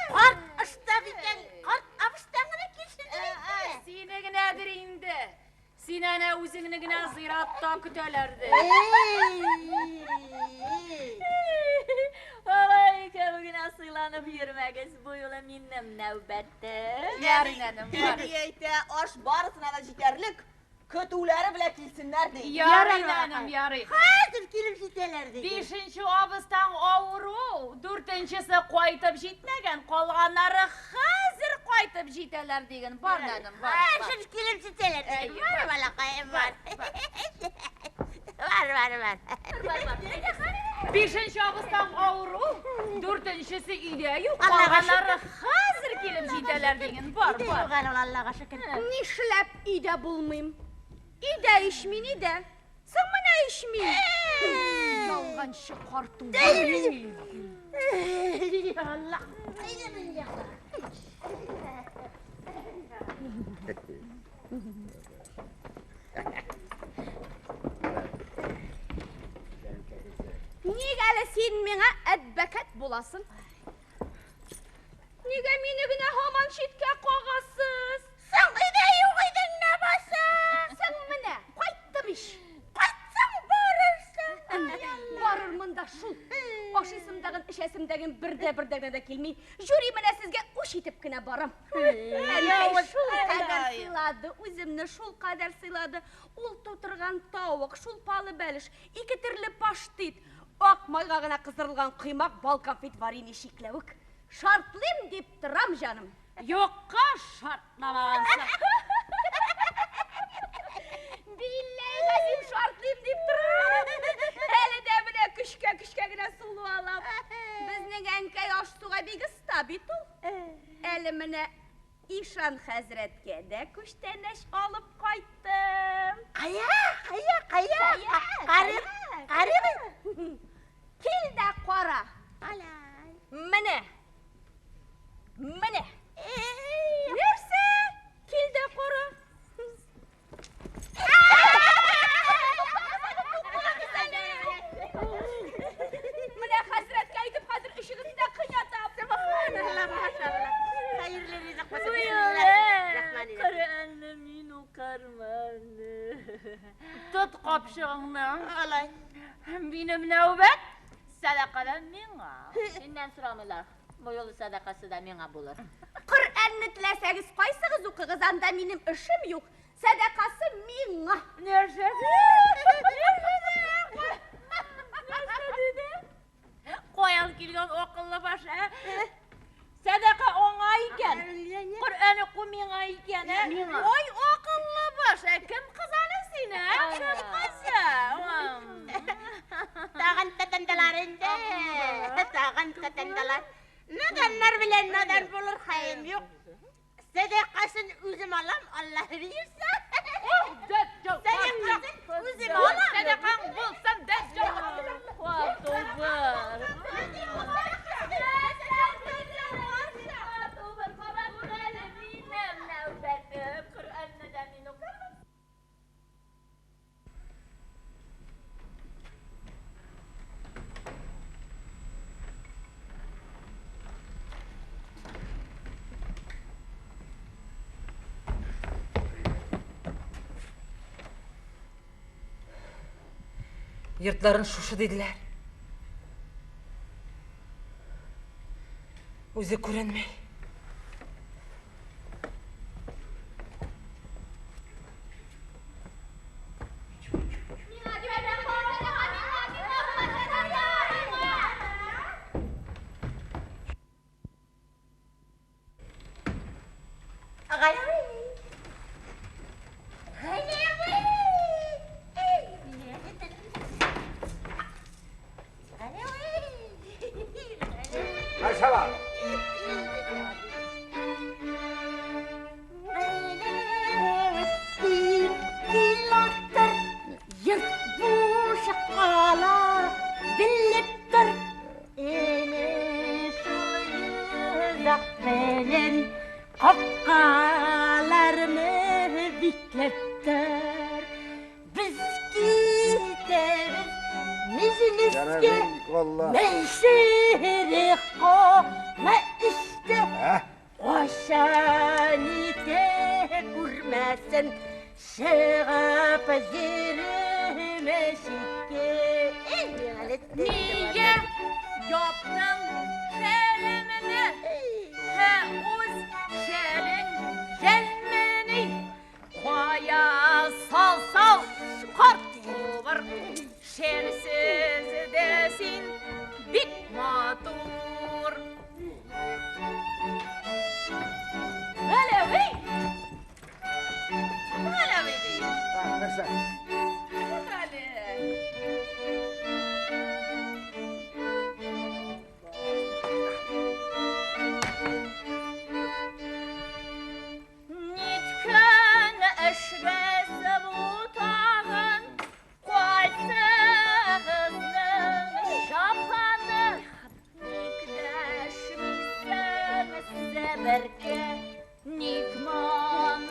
G: Қарт ұстап екен, қарт абыстаңына келсін.
H: Сені гінәдір енді. Сен әне өзіңні гіне зиратта күтәлерді.
I: Алай икән генә сыйланып йөрмәгез бу юлы минем нәүбәттә.
H: Ярин әнем,
J: Әни әйтә, аш барысына да җитәрлек. Көтүләре белән килсеннәр ди.
H: Ярин әнем, ярый.
G: Хәзер килеп җитәләр ди.
H: Бишенче абыстан авыру, дүртенчесе кайтып җитмәгән, калганнары хәзер кайтып җитәләр дигән. Бар әнем, бар.
G: Хәзер килеп җитәләр ди. Бар балакаем, бар. Бар.
H: Бишенче абыстан авыру, дүртенчесе өйдә юк, калганнары хәзер килеп җитәләр дигән. Бар, бар.
G: Аллага шөкер.
I: Нишләп өйдә булмыйм? Өйдә ишмин иде. Соң менә ишмин. Ялганчы карту.
G: Allah.
I: Нигә әле син миңа әдбәкәт буласың? Нигә мине генә һаман читкә кагасыз?
G: Соң өйдә юк идең нә басың?
I: Соң менә кайтты биш.
G: Кайтсаң барырсың.
I: Барырмын да шул. Ашысымдагын, эчәсемдәген бердә дә килми. Жюри менә сезгә уш итеп кенә барам. Әнә шул кадәр сыйлады, үземне шул кадәр сыйлады. Ул тутырган тавык, шул палы бәлеш, ике төрле паштет, ак майга гына кыздырылган кыймак, бал конфет варенье шикләвек. Шартлыйм дип торам, җаным.
H: Юкка шартламагансың.
I: Билләй газим шартлыйм дип торам. Әле дә менә көчкә генә сулу алам. Безнең әнкәй аш-суга бик оста бит ул. Әле менә Ишан хәзрәткә дә күчтәнәш алып кайттым.
G: Кая? Карый.
I: Кил дә кара.
G: Алай.
I: Менә. Нәрсә? Кил дә кара. Менә хәзрәткә әйтеп, хәзер ишегезне кыятам.
G: Машалlah. Хәерле ризык булсын.
I: Коръәнне мин укырмын.
H: Тот капчыгыңны.
G: Алай.
H: Минем нәүбәт. Садакадан миңа.
G: Синнән сорамыйлар. Бу юлы садакасы да миңа булыр.
I: Коръәнне теләсәгез кайсыгыз укыгыз, анда минем эшем юк. Садакасы миңа.
H: Нәрсә? Каян килгән акыллы баш, Садака оңай икән. Коръән уку миңа икән, Ой, акыллы баш, кем кызаны сине? Кем кызы?
G: Тагын тәтәндәләр инде. Тагын тәтәндәләр. Наданнар белән надан булыр хәем юк. Садакасын үзем алам, Алла бирсә. Садакасын үзем алам.
H: Садакаң булсын,
L: Йортларын шушы диделәр. Үзе күренмәй.
K: Aşağı.
G: Kapkalarını diklettir. Biz gideriz meclisке. Meyşerik koma işte. Koşanite kurmasın. Шығып жүрмесекке.
H: Niye yaptın şelimini? He uz şelin jelmini. Koya sal kart olur. Şelsiz desin bit matur. Alevi. Alevi değil. Nitken eşrez butağın koysızının şapanı nikdeşmişsen seberke nikmanasan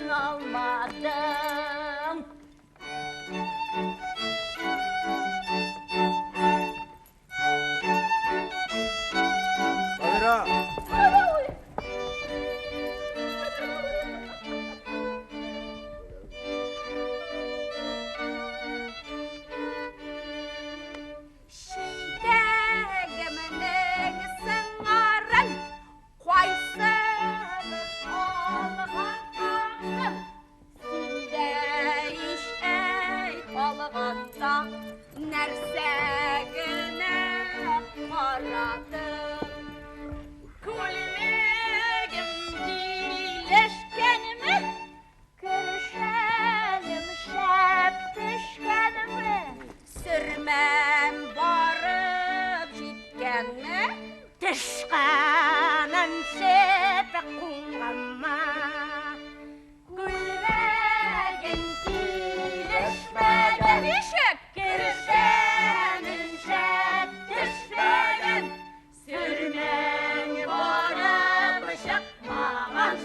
H: almadım.
K: Sabira.
G: Sürmem barıp җиткәнне Тышканын шепек куңгамма Күлмәген килешмәгән Ишек Кершәнен шәп төшмәгән Сөрмәң барып чыкмаган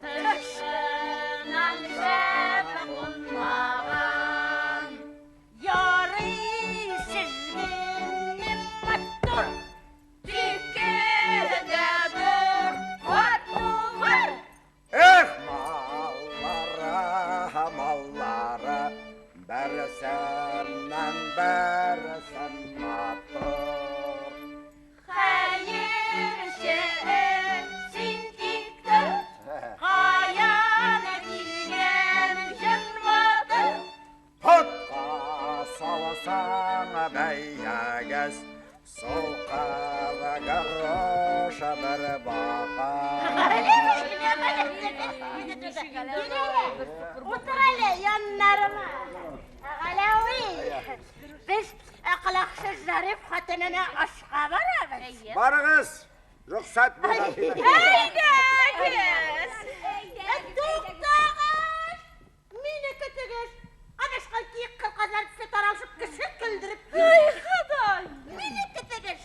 G: Тышканын шәпек куңгаман Ярый сезгенем матур Тикеде бер карту бар
K: Mallara, bersenlen bersen matır.
G: Hayır şe'en sin tiktir Hayana bilgen jınvadır
K: Potka salasan beyyagez, soğukara garroşa bir baka.
G: Otur hele yanlarıma. Galavi. Biz aklaksız zarif hatınına aşka varabız.
K: Barınız, ruhsat bana.
G: Haydagiz. Tuğdağız. Mine kötügüz. Adaşkan kiyik kılkazartısı taralışıp kışı kıldırıp. Ay kaday. Mine kötügüz.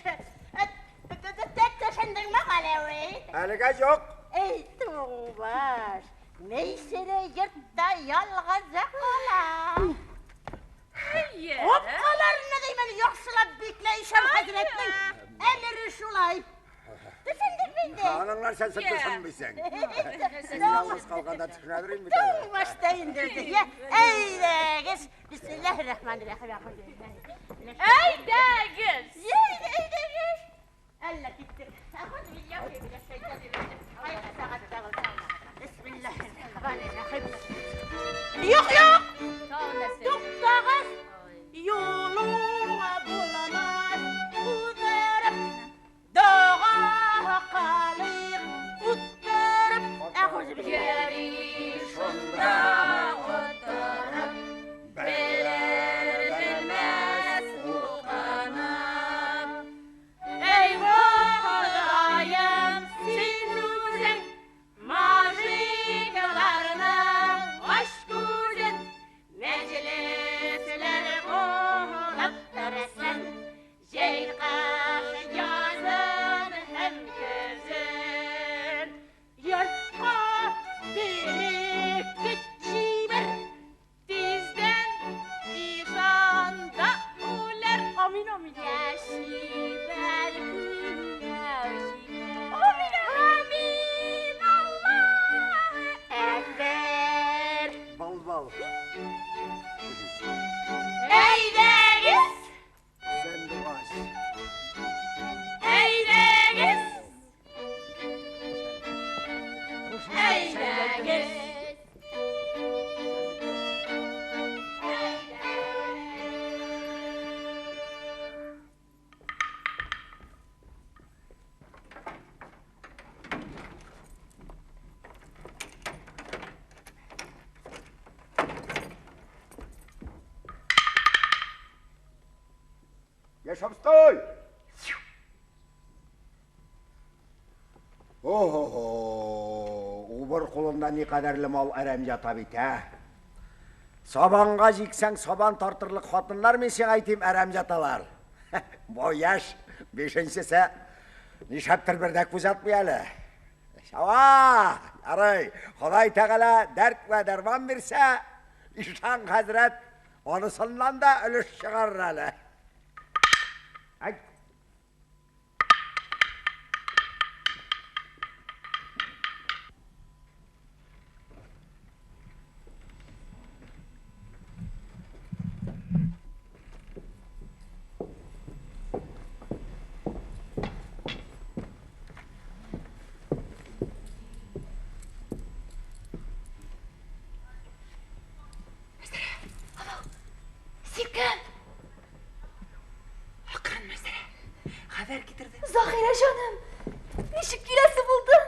G: Tek taşındın mı Galavi?
K: Elige yok.
G: Ey tuğbaş. Meysere yırtta yalgaza kala. Opkalarını deymen yoksula bekleyişem hazretinin emiri şulay. Düşündün mü de?
K: Ananlar sen düşünmüşsün. Sen yalnız kalkanda tükünedireyim bir tane.
G: Başta indirdi. Ya ey degiz. Bismillahirrahmanirrahim.
H: Ey degiz.
G: Ey degiz. Allah gittik. Ahmet billahi bile şeytanirracim. Hayır sakat sakat. Bismillahirrahmanirrahim. Yok. Tuktağız. Yoluma bulamaz. Udarım. Dağa kalayım. Utlarım.
K: Bal.
H: Eydəgiz!
K: Sen duaş.
H: Eydəgiz! Eydəgiz!
K: Yaşamstoy. Oho, убыр қолында не қадарлы мал әрәм жата бит, ә? Сабанға жиксәң, сабан тартырлық қатынлар мен сен айтайым әрәм жаталар. Бояш, бешенсесе, нишаптыр бірдәк бұзатмай әлі. Шава, ярай, Құдай тағала дәрт вә дәрман берсе, Ишан Хазрет онысынан да үліш шығарыр әлі. Айт.
H: Секен! Ақырын мәселе. Хабар кетірді.
I: Захира жаным, нешік келесі болдың?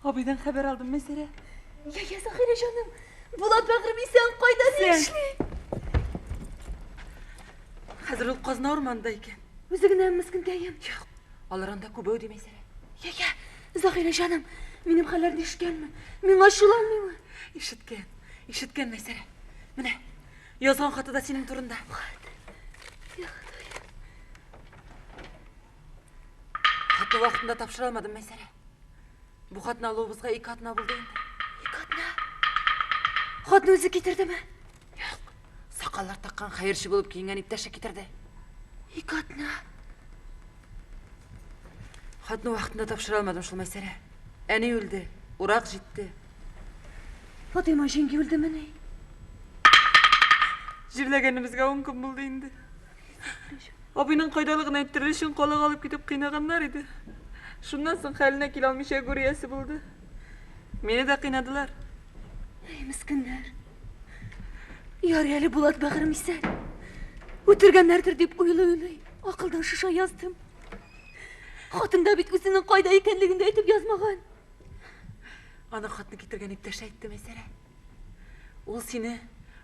J: Абайдан хабар алдым мәселе.
I: Я, Захира жаным, Болат бақырым сен қайда нешли?
J: Қазір ол қазына орманда екен.
I: Өзігінен мүскіндейім.
J: Жоқ, аларанда көп өуді мәселе.
I: Я, Захира жаным, менің қаларды ешкенмін. Мен ашуланмаймын.
J: Ишіткен мәселе. Міне, yazған хаты да сенің тұрында. Хатты уақытында тапшыра алмадым мәселе. Бұл хатын алуымызға 2 атына болды енді.
I: 2 атына? Хатын өзі кетірді ме?
J: Жоқ, сақалар таққан қайыршы болып киінген ипташы кетірді.
I: 2 атына?
J: Хатын уақытында тапшыра алмадым шыл мәселе. Әне өлді, ұрақ жетті.
I: Фатима жеңге өлді міне?
J: Жерлегенімізге 10 күн болды енді. Абайның қайдалығын әйттірі үшін қолы қалып кетіп қинағандар еді. Шундан соң хәліне келе алмайша көриясы болды. Мені де қинадылар.
I: Ей, міскіндер. Яр әлі Болат бақырым исән. Өтіргеннердір деп ойлай, ақылдан шыша яздым. Хатында бит өзінің қайда екенлігінде айтып язмаған.
J: Аны хатны кетірген ипташ айтты мәселе. Ол сені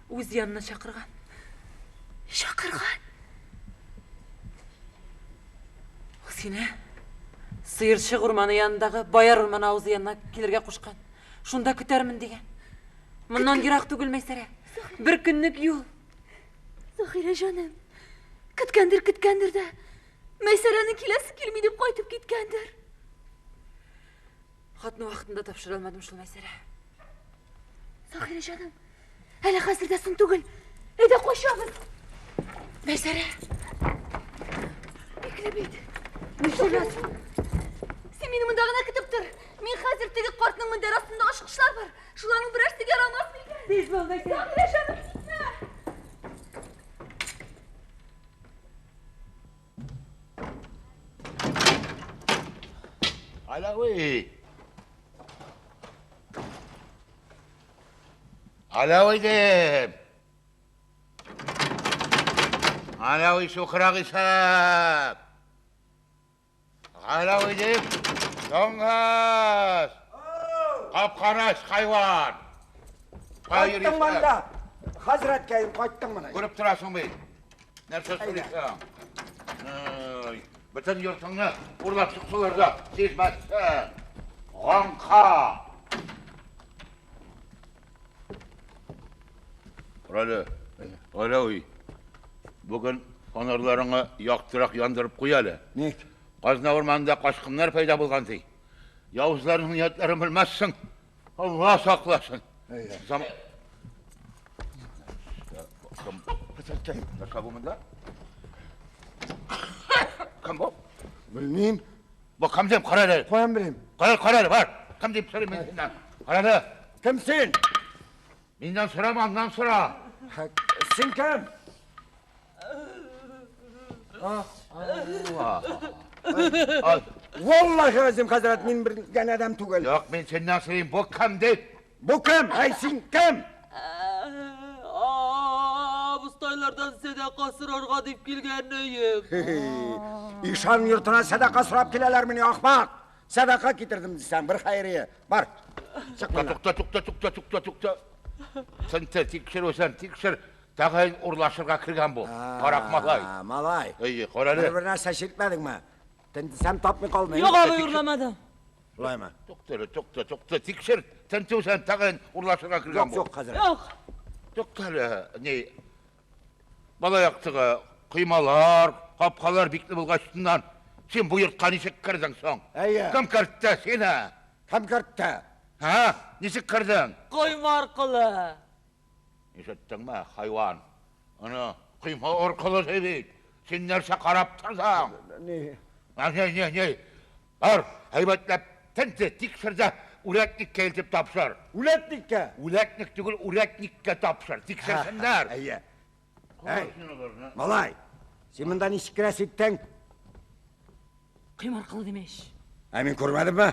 J: өз янына шақырған.
I: Шақырған?
J: Ол сені сиыршық ұрманы янындағы баяр ұрманы аузы янына келерге қошқан. Шунда күтәрмін деген. Мұнан ерақ түгіл мәселе. Бір күнлік юл.
I: Захира жаным, күткендір де. Мәселенің келесі келмей деп қайтып кеткендір.
J: Хатны уақытында тапшыра алмадым шул мәселе.
I: Захира жаным, әлі қазірдесің түгіл. Әйді қошамыз.
J: Мәселе.
I: Бекілі бейді. Мүшірміз. Сен мені мұндағына күтіп тұр. Мен қазіртегі қартының мұндар астында ашқышлар бар. Шуланың бір әштеге арамас мейді.
J: Тез бол, мәселе.
I: Захира жаным, кетме.
B: Алауи деп. Алауи шуқырақ исап. Алауи деп. Доңғас. Қапқанаш қайван.
K: Қайттың манда. Хазірет кәйін қайттың мұны.
B: Көріп тұрасың бей. Нәрсе сөйлесің. Бүтін юртыңны ұрлап шықсыларда сезмәсін. Ғанқа. Алауи, бүгін қонарларыңа яқтырақ яндырып қоялы.
K: Нет.
B: Қазына орманында қашқынлар пайда болған дей. Яузларының ниетлерін білмәссің. Алла сақласын.
K: Bilmeyim.
L: Bu kim deyip kararı?
K: Koyan bileyim.
L: Kararı var. Kim deyip sorayım ben senden. Kararı.
K: Kimsin?
L: Benden sorama, ondan sonra.
K: Sen kim? Vallahi Azim Hazret min bir gene adam tugel.
L: Yok ben senden sorayım, bu kim deyip.
K: Bu kim? Ay sen kim?
J: Bustaylardan sadaka sırarga deyip kelgenneyim.
K: İşan yurtuna sadaka sırap kileler mini ahmak. Sadaka getirdim sen bir hayriye. Bar.
L: Tukta. Sen tekşir. Tağayın urlaşırga kirgen bu. Karak malay.
K: Malay.
L: İyi, kararı.
K: Birbirine şaşırtmadın mı? Sen tapmı kalmayın.
J: Yok abi urlamadım.
K: Olay mı?
L: Tukta. Tekşir. Sen tağayın urlaşırga kirgen bu.
K: Yok Hazret.
J: Yok.
L: Tukta ne? Bala yaktığı kıymalar, kapkalar bikli bulgaçtından. Sen bu yurtqa nişik kirdin son? Kim kirtti seni?
K: Kim kirtti?
L: Ha? Nişik kirdin?
J: Kıyma arkalı.
L: İşittin mi hayvan? Onu kıyma orkalı sevik. Sen nerse karap tarsan.
K: Ne?
L: Ne? Var, haybatlap tenti tikşirde uletnikke eltip tapşır.
K: Uletnikke?
L: Uletnik değil, uletnikke tapşır. Tikşirsinler.
K: Hey, malay. Sen bundan iş kiras ettin.
H: Kıyım arkalı demiş.
K: Emin görmedin mi?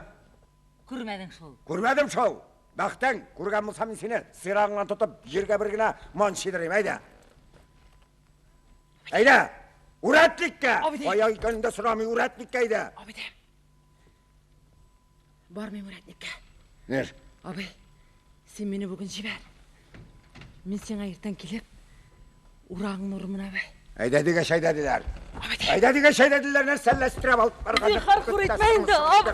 H: Görmedin şol.
K: Görmedim şov. Baktın, kurgan bulsam seni sırağından tutup yerge birgine manşidireyim, hayda. Hayda, uğratlıkka. Bayağı önünde sıramı uğratlıkka hayda.
H: Abi de. Barmayım öğretnikka.
K: Ner?
H: Abi, sen beni bugün jiber. Men sen ayırtan kelip, urağın urumuna be.
K: Hayda dige şey dediler. Hayda dige şey dediler, ne sellestirem alıp barıqadı.
J: Zihar kur etmeyin de abi.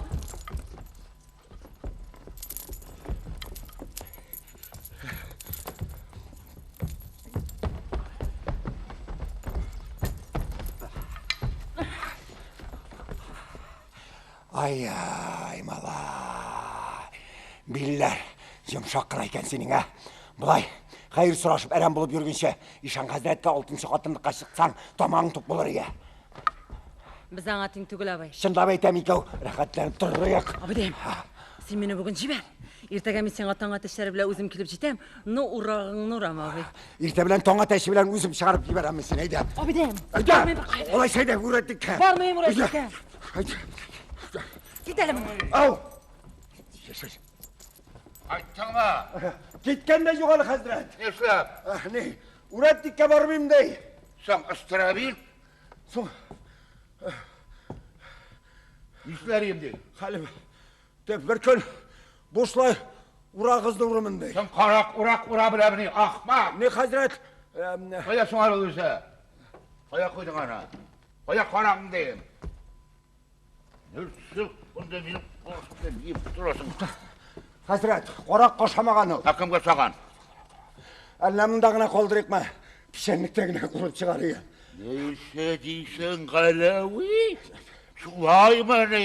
K: Ay malay. Biller, yumşak kına eken senin ha. Bulay, hayır suraşıp eren bulup yürgünse, İşan Hazret'e 6. katınlıkka çıksan, tamağın tup bulur ya.
H: Biz anatın tügül abay.
K: Şındап айтам екеу, рахаттанып тұрайық.
H: Абидем, sen beni bugün jiber. Ertege men sen atan ateşleri bile özüm kilip jitem. No urağın uram abi.
K: Erте bilen тоң ateşi bilen өзім шығарып жіберемін сен, hayda.
H: Abidem,
K: Hayda, olay şeyde öğrettik.
H: barmayım öğretnikka.
K: Hayda.
H: Gidelim.
K: Au.
L: Ayttın mı?
K: Gitken de yukarı Hazret.
L: Neşlep?
K: Ne? Öğrettik'e barmayayım dey.
L: Sen ıstırabil.
K: Son.
L: Nişleriyim dey.
K: Halim, de bir gün boşlay ura kızdı urumun dey.
L: Sen karak ura bilebini, ahmak.
K: Ne Hazret?
L: Kaya soğar olursa. Kaya koydun ana. Kaya karakın deyim. Nürsük, bunda benim korkumdan yiyip durasın.
K: Hazret, korak koşamağanı.
L: Takımga sağan.
K: Anlamındağına koldurayım mı? Pişenliktegine kurup çıkarıyor.
L: Neyse deysen Galavi? Şulay mı ne?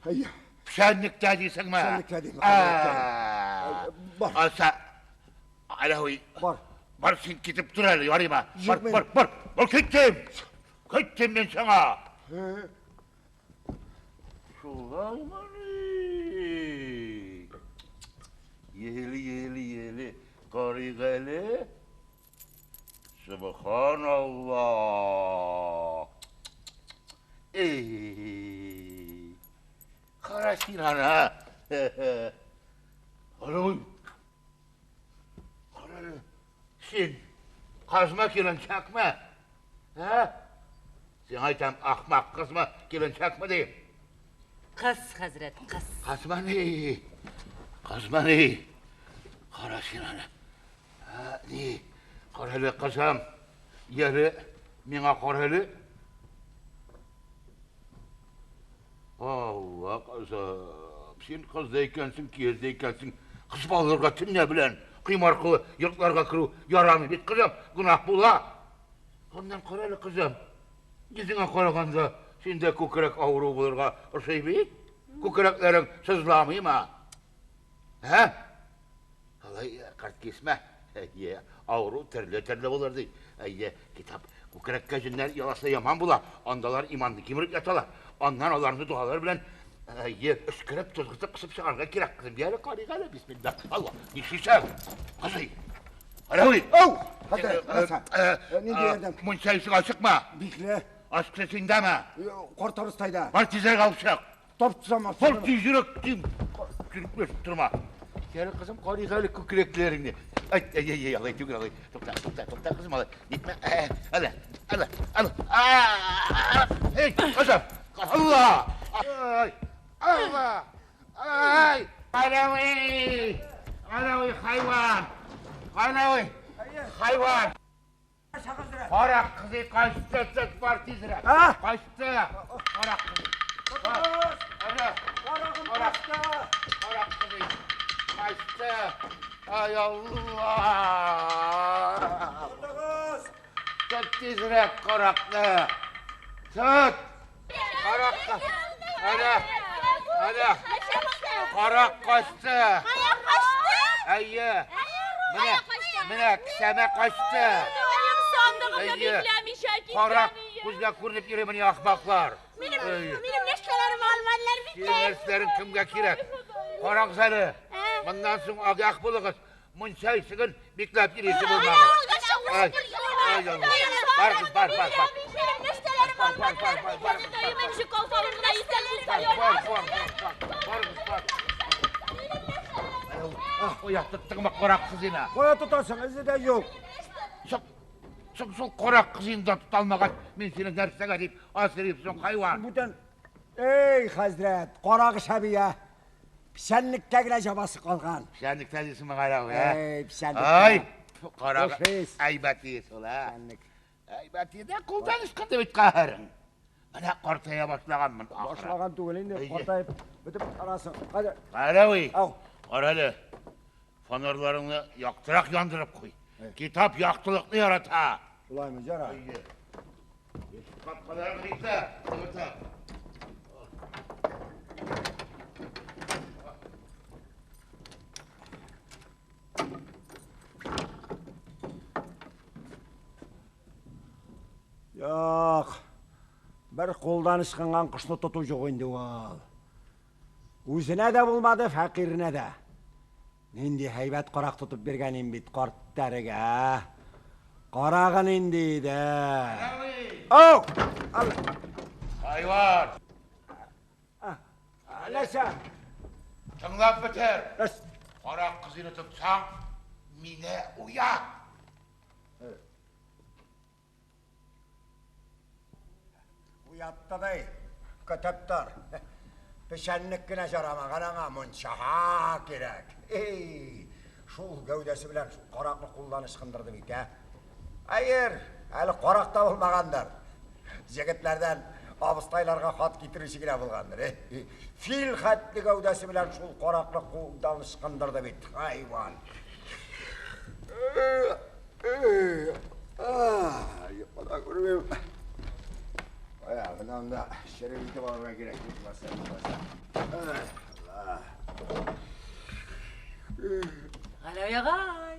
K: Hayır.
L: Pişenlikte deysen mi?
K: Pişenlikte deyim. Var.
L: Alsa, Alavi.
K: Var.
L: Var sen gidip dur hele, yarayım ha.
K: Yok
L: Var, gittim. Gittim ben sana. Şulay mı ne? Yeli, karigeli. Subhanallah. Karasın ana. Alo. Karalı. Sen kazma gelen çakma. Ha? Sen aytam ahmak kazma gelen çakma diyeyim.
H: Kız Hazret, kız.
L: Kazma ne? Kazma ne? Karasın ana. Ha, ne? Karalı kızım. Yeri mina karalı. Allah kızım. Sen kızdaykensin, kerdaykensin. Kız ballarga tünne bilen. Kıyım arkalı yurtlarga kırı yaramı bit kızım. Günah bula. Ondan karalı kızım. Yüzüne karaganda sende kukurek avru bulurga ırşay bit. Kukureklerin sızlamayım ha. Ha? Alay kart kesme. Avru terle olurdu. Kitap Көкірекке жинler яласа яман була. Андаlar imanды кеміріп яталар. Аннан аларны дуалар белән өскіріп, тұзғытып, қысып шығарға керек қызым. Бәрі қариғалы, бисмилlah. Allah, нешейсің? Қызый. Арауи.
K: Ау! Не дердім?
L: Мұншайсың ашық ма?
K: Бикле.
L: Ашықса сенде ма?
K: Қортарыстайда.
L: Бар тезер қалып шық.
K: Топ тұзамас.
L: Сол тезірек тем. Жүріп өсіп тұрма. Кәрі қызым қариғалы көкіректілеріңде. Алай, түгір алай. Тоқта қызым алай. Нетме? Ей, қызым. Allah! Allah! Ay! Alawi! Alawi hayvan! Alawi! Hayvan! Qorak qizi qaçtı partizira. Qaçtı. Qorak qizi. Qorak qizi. Qaçtı. Ay Allah! Partizira qorakni. Tut! Qorakqa. Ana. Qorak qaçtı.
G: Qayoq qochdi?
L: Ayya. Mana kisama qaçtı.
I: Sandığımda beklemiş hakikaten.
L: Qorak ko'zga ko'rinib yuraman ahmoqlar.
G: Benim neşkelerim almanlar bitti.
L: Sizlerin kimga kerak? Qorak sani. Bundan so'ng ogoh bo'ling'iz. Munchaysigin beklab yurisi bo'lmag'in. Bar qiz, bar.
G: Benim neşkelerim almanlar bitti.
I: Dayımın şu koltuğunda istedim.
L: Qo'ya tutdingmi qorak qizini?
K: Qo'ya tutasan, izida yo'q.
L: Сол qorak qizingni tutolmagan men seni narsaga deb asiribsan hayvon.
K: Budan ey hazrat, qorag'i shabiya. Pishanlikdagina jabasi qolgan.
L: Pishanlikda deysizmi qarab, ha?
K: Ey, pishanlik.
L: Ay, qorak aybati so'la. Aybatida qo'ldan chiqdi bit qaharing. Mana qortaya boshlaganman.
K: Boshlagan tugul endi qortayib bitib qarasin. Qani.
L: Qaravi. Qarali. Fonorlaringni yoqtiroq yondirib qo'y. Kitap yoqtiliqni yarata.
K: Ulaymi jara?
L: Qapqalarni bitta, o'ta.
K: Yo'q. Bir qo'ldan chiqqan qushni tutuv yo'q endi ol. O'zine de bulmadı, fakirine de. Endi haybat qorak tutup berganim bit qortariga. Qorag'in endi de. Oh!
L: Hayvan!
K: Alasa.
L: Tinglab bitir. Qorak qizini tutsang, meni uyat.
K: Uyatda dey, köteptar. Peşenlikkine jaramaganaga munşaha kerak. Ey, şul gövdesi bilen şu qorakni kullanış kındırdı bit, ha? Hayır, hali qorakta olmagandır. Jigitlerden abыстайларға хат кетірішігіне болғандар. Фил хатты гәудәсі білән шул qoraqны қолданış қындырды бит, хайван. Yoqada көрмейм. Ayağından da şerefli varmaya gerek
H: Alo ağay.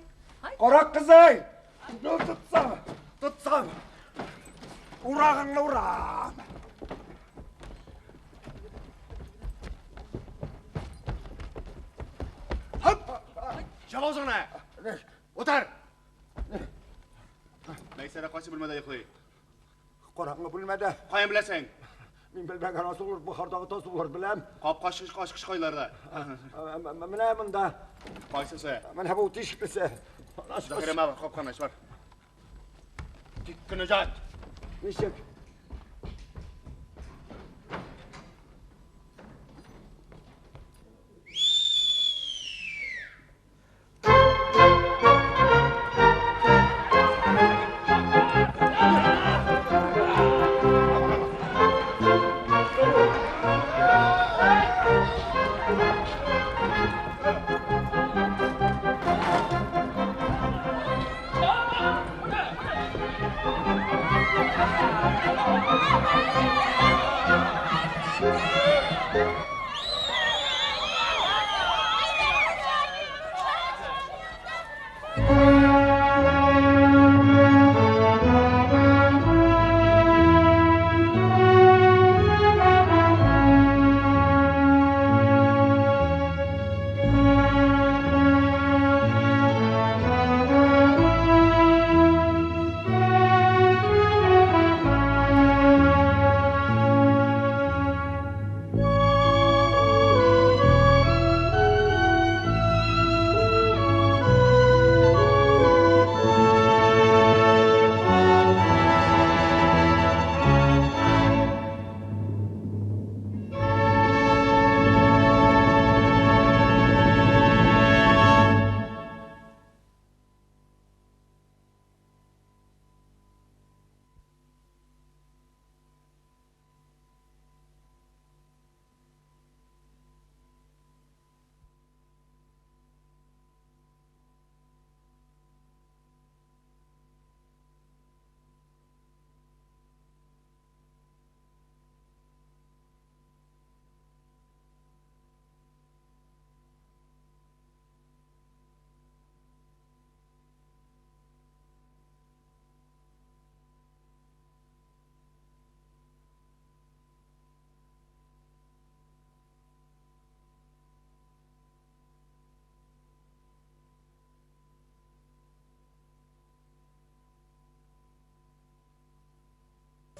K: Qorak kızay! Tutsam! Urağınla uram!
A: Hop! Жалаусыңна! Отар! Нәйсәрі қайсы білмеді айықлай?
K: Qoraqны bilmedi.
A: Қайын білесің?
K: Мен білмеген асы olur, бұхардағы тасы olur, білем.
A: Қашқыш қайларда.
K: Міне мұнда.
A: Қайсысы?
K: Міне бұл тишкісі.
A: Закырем abi, қапқаны швар. Тиккіні жат.
K: Нешек?
G: Thank you.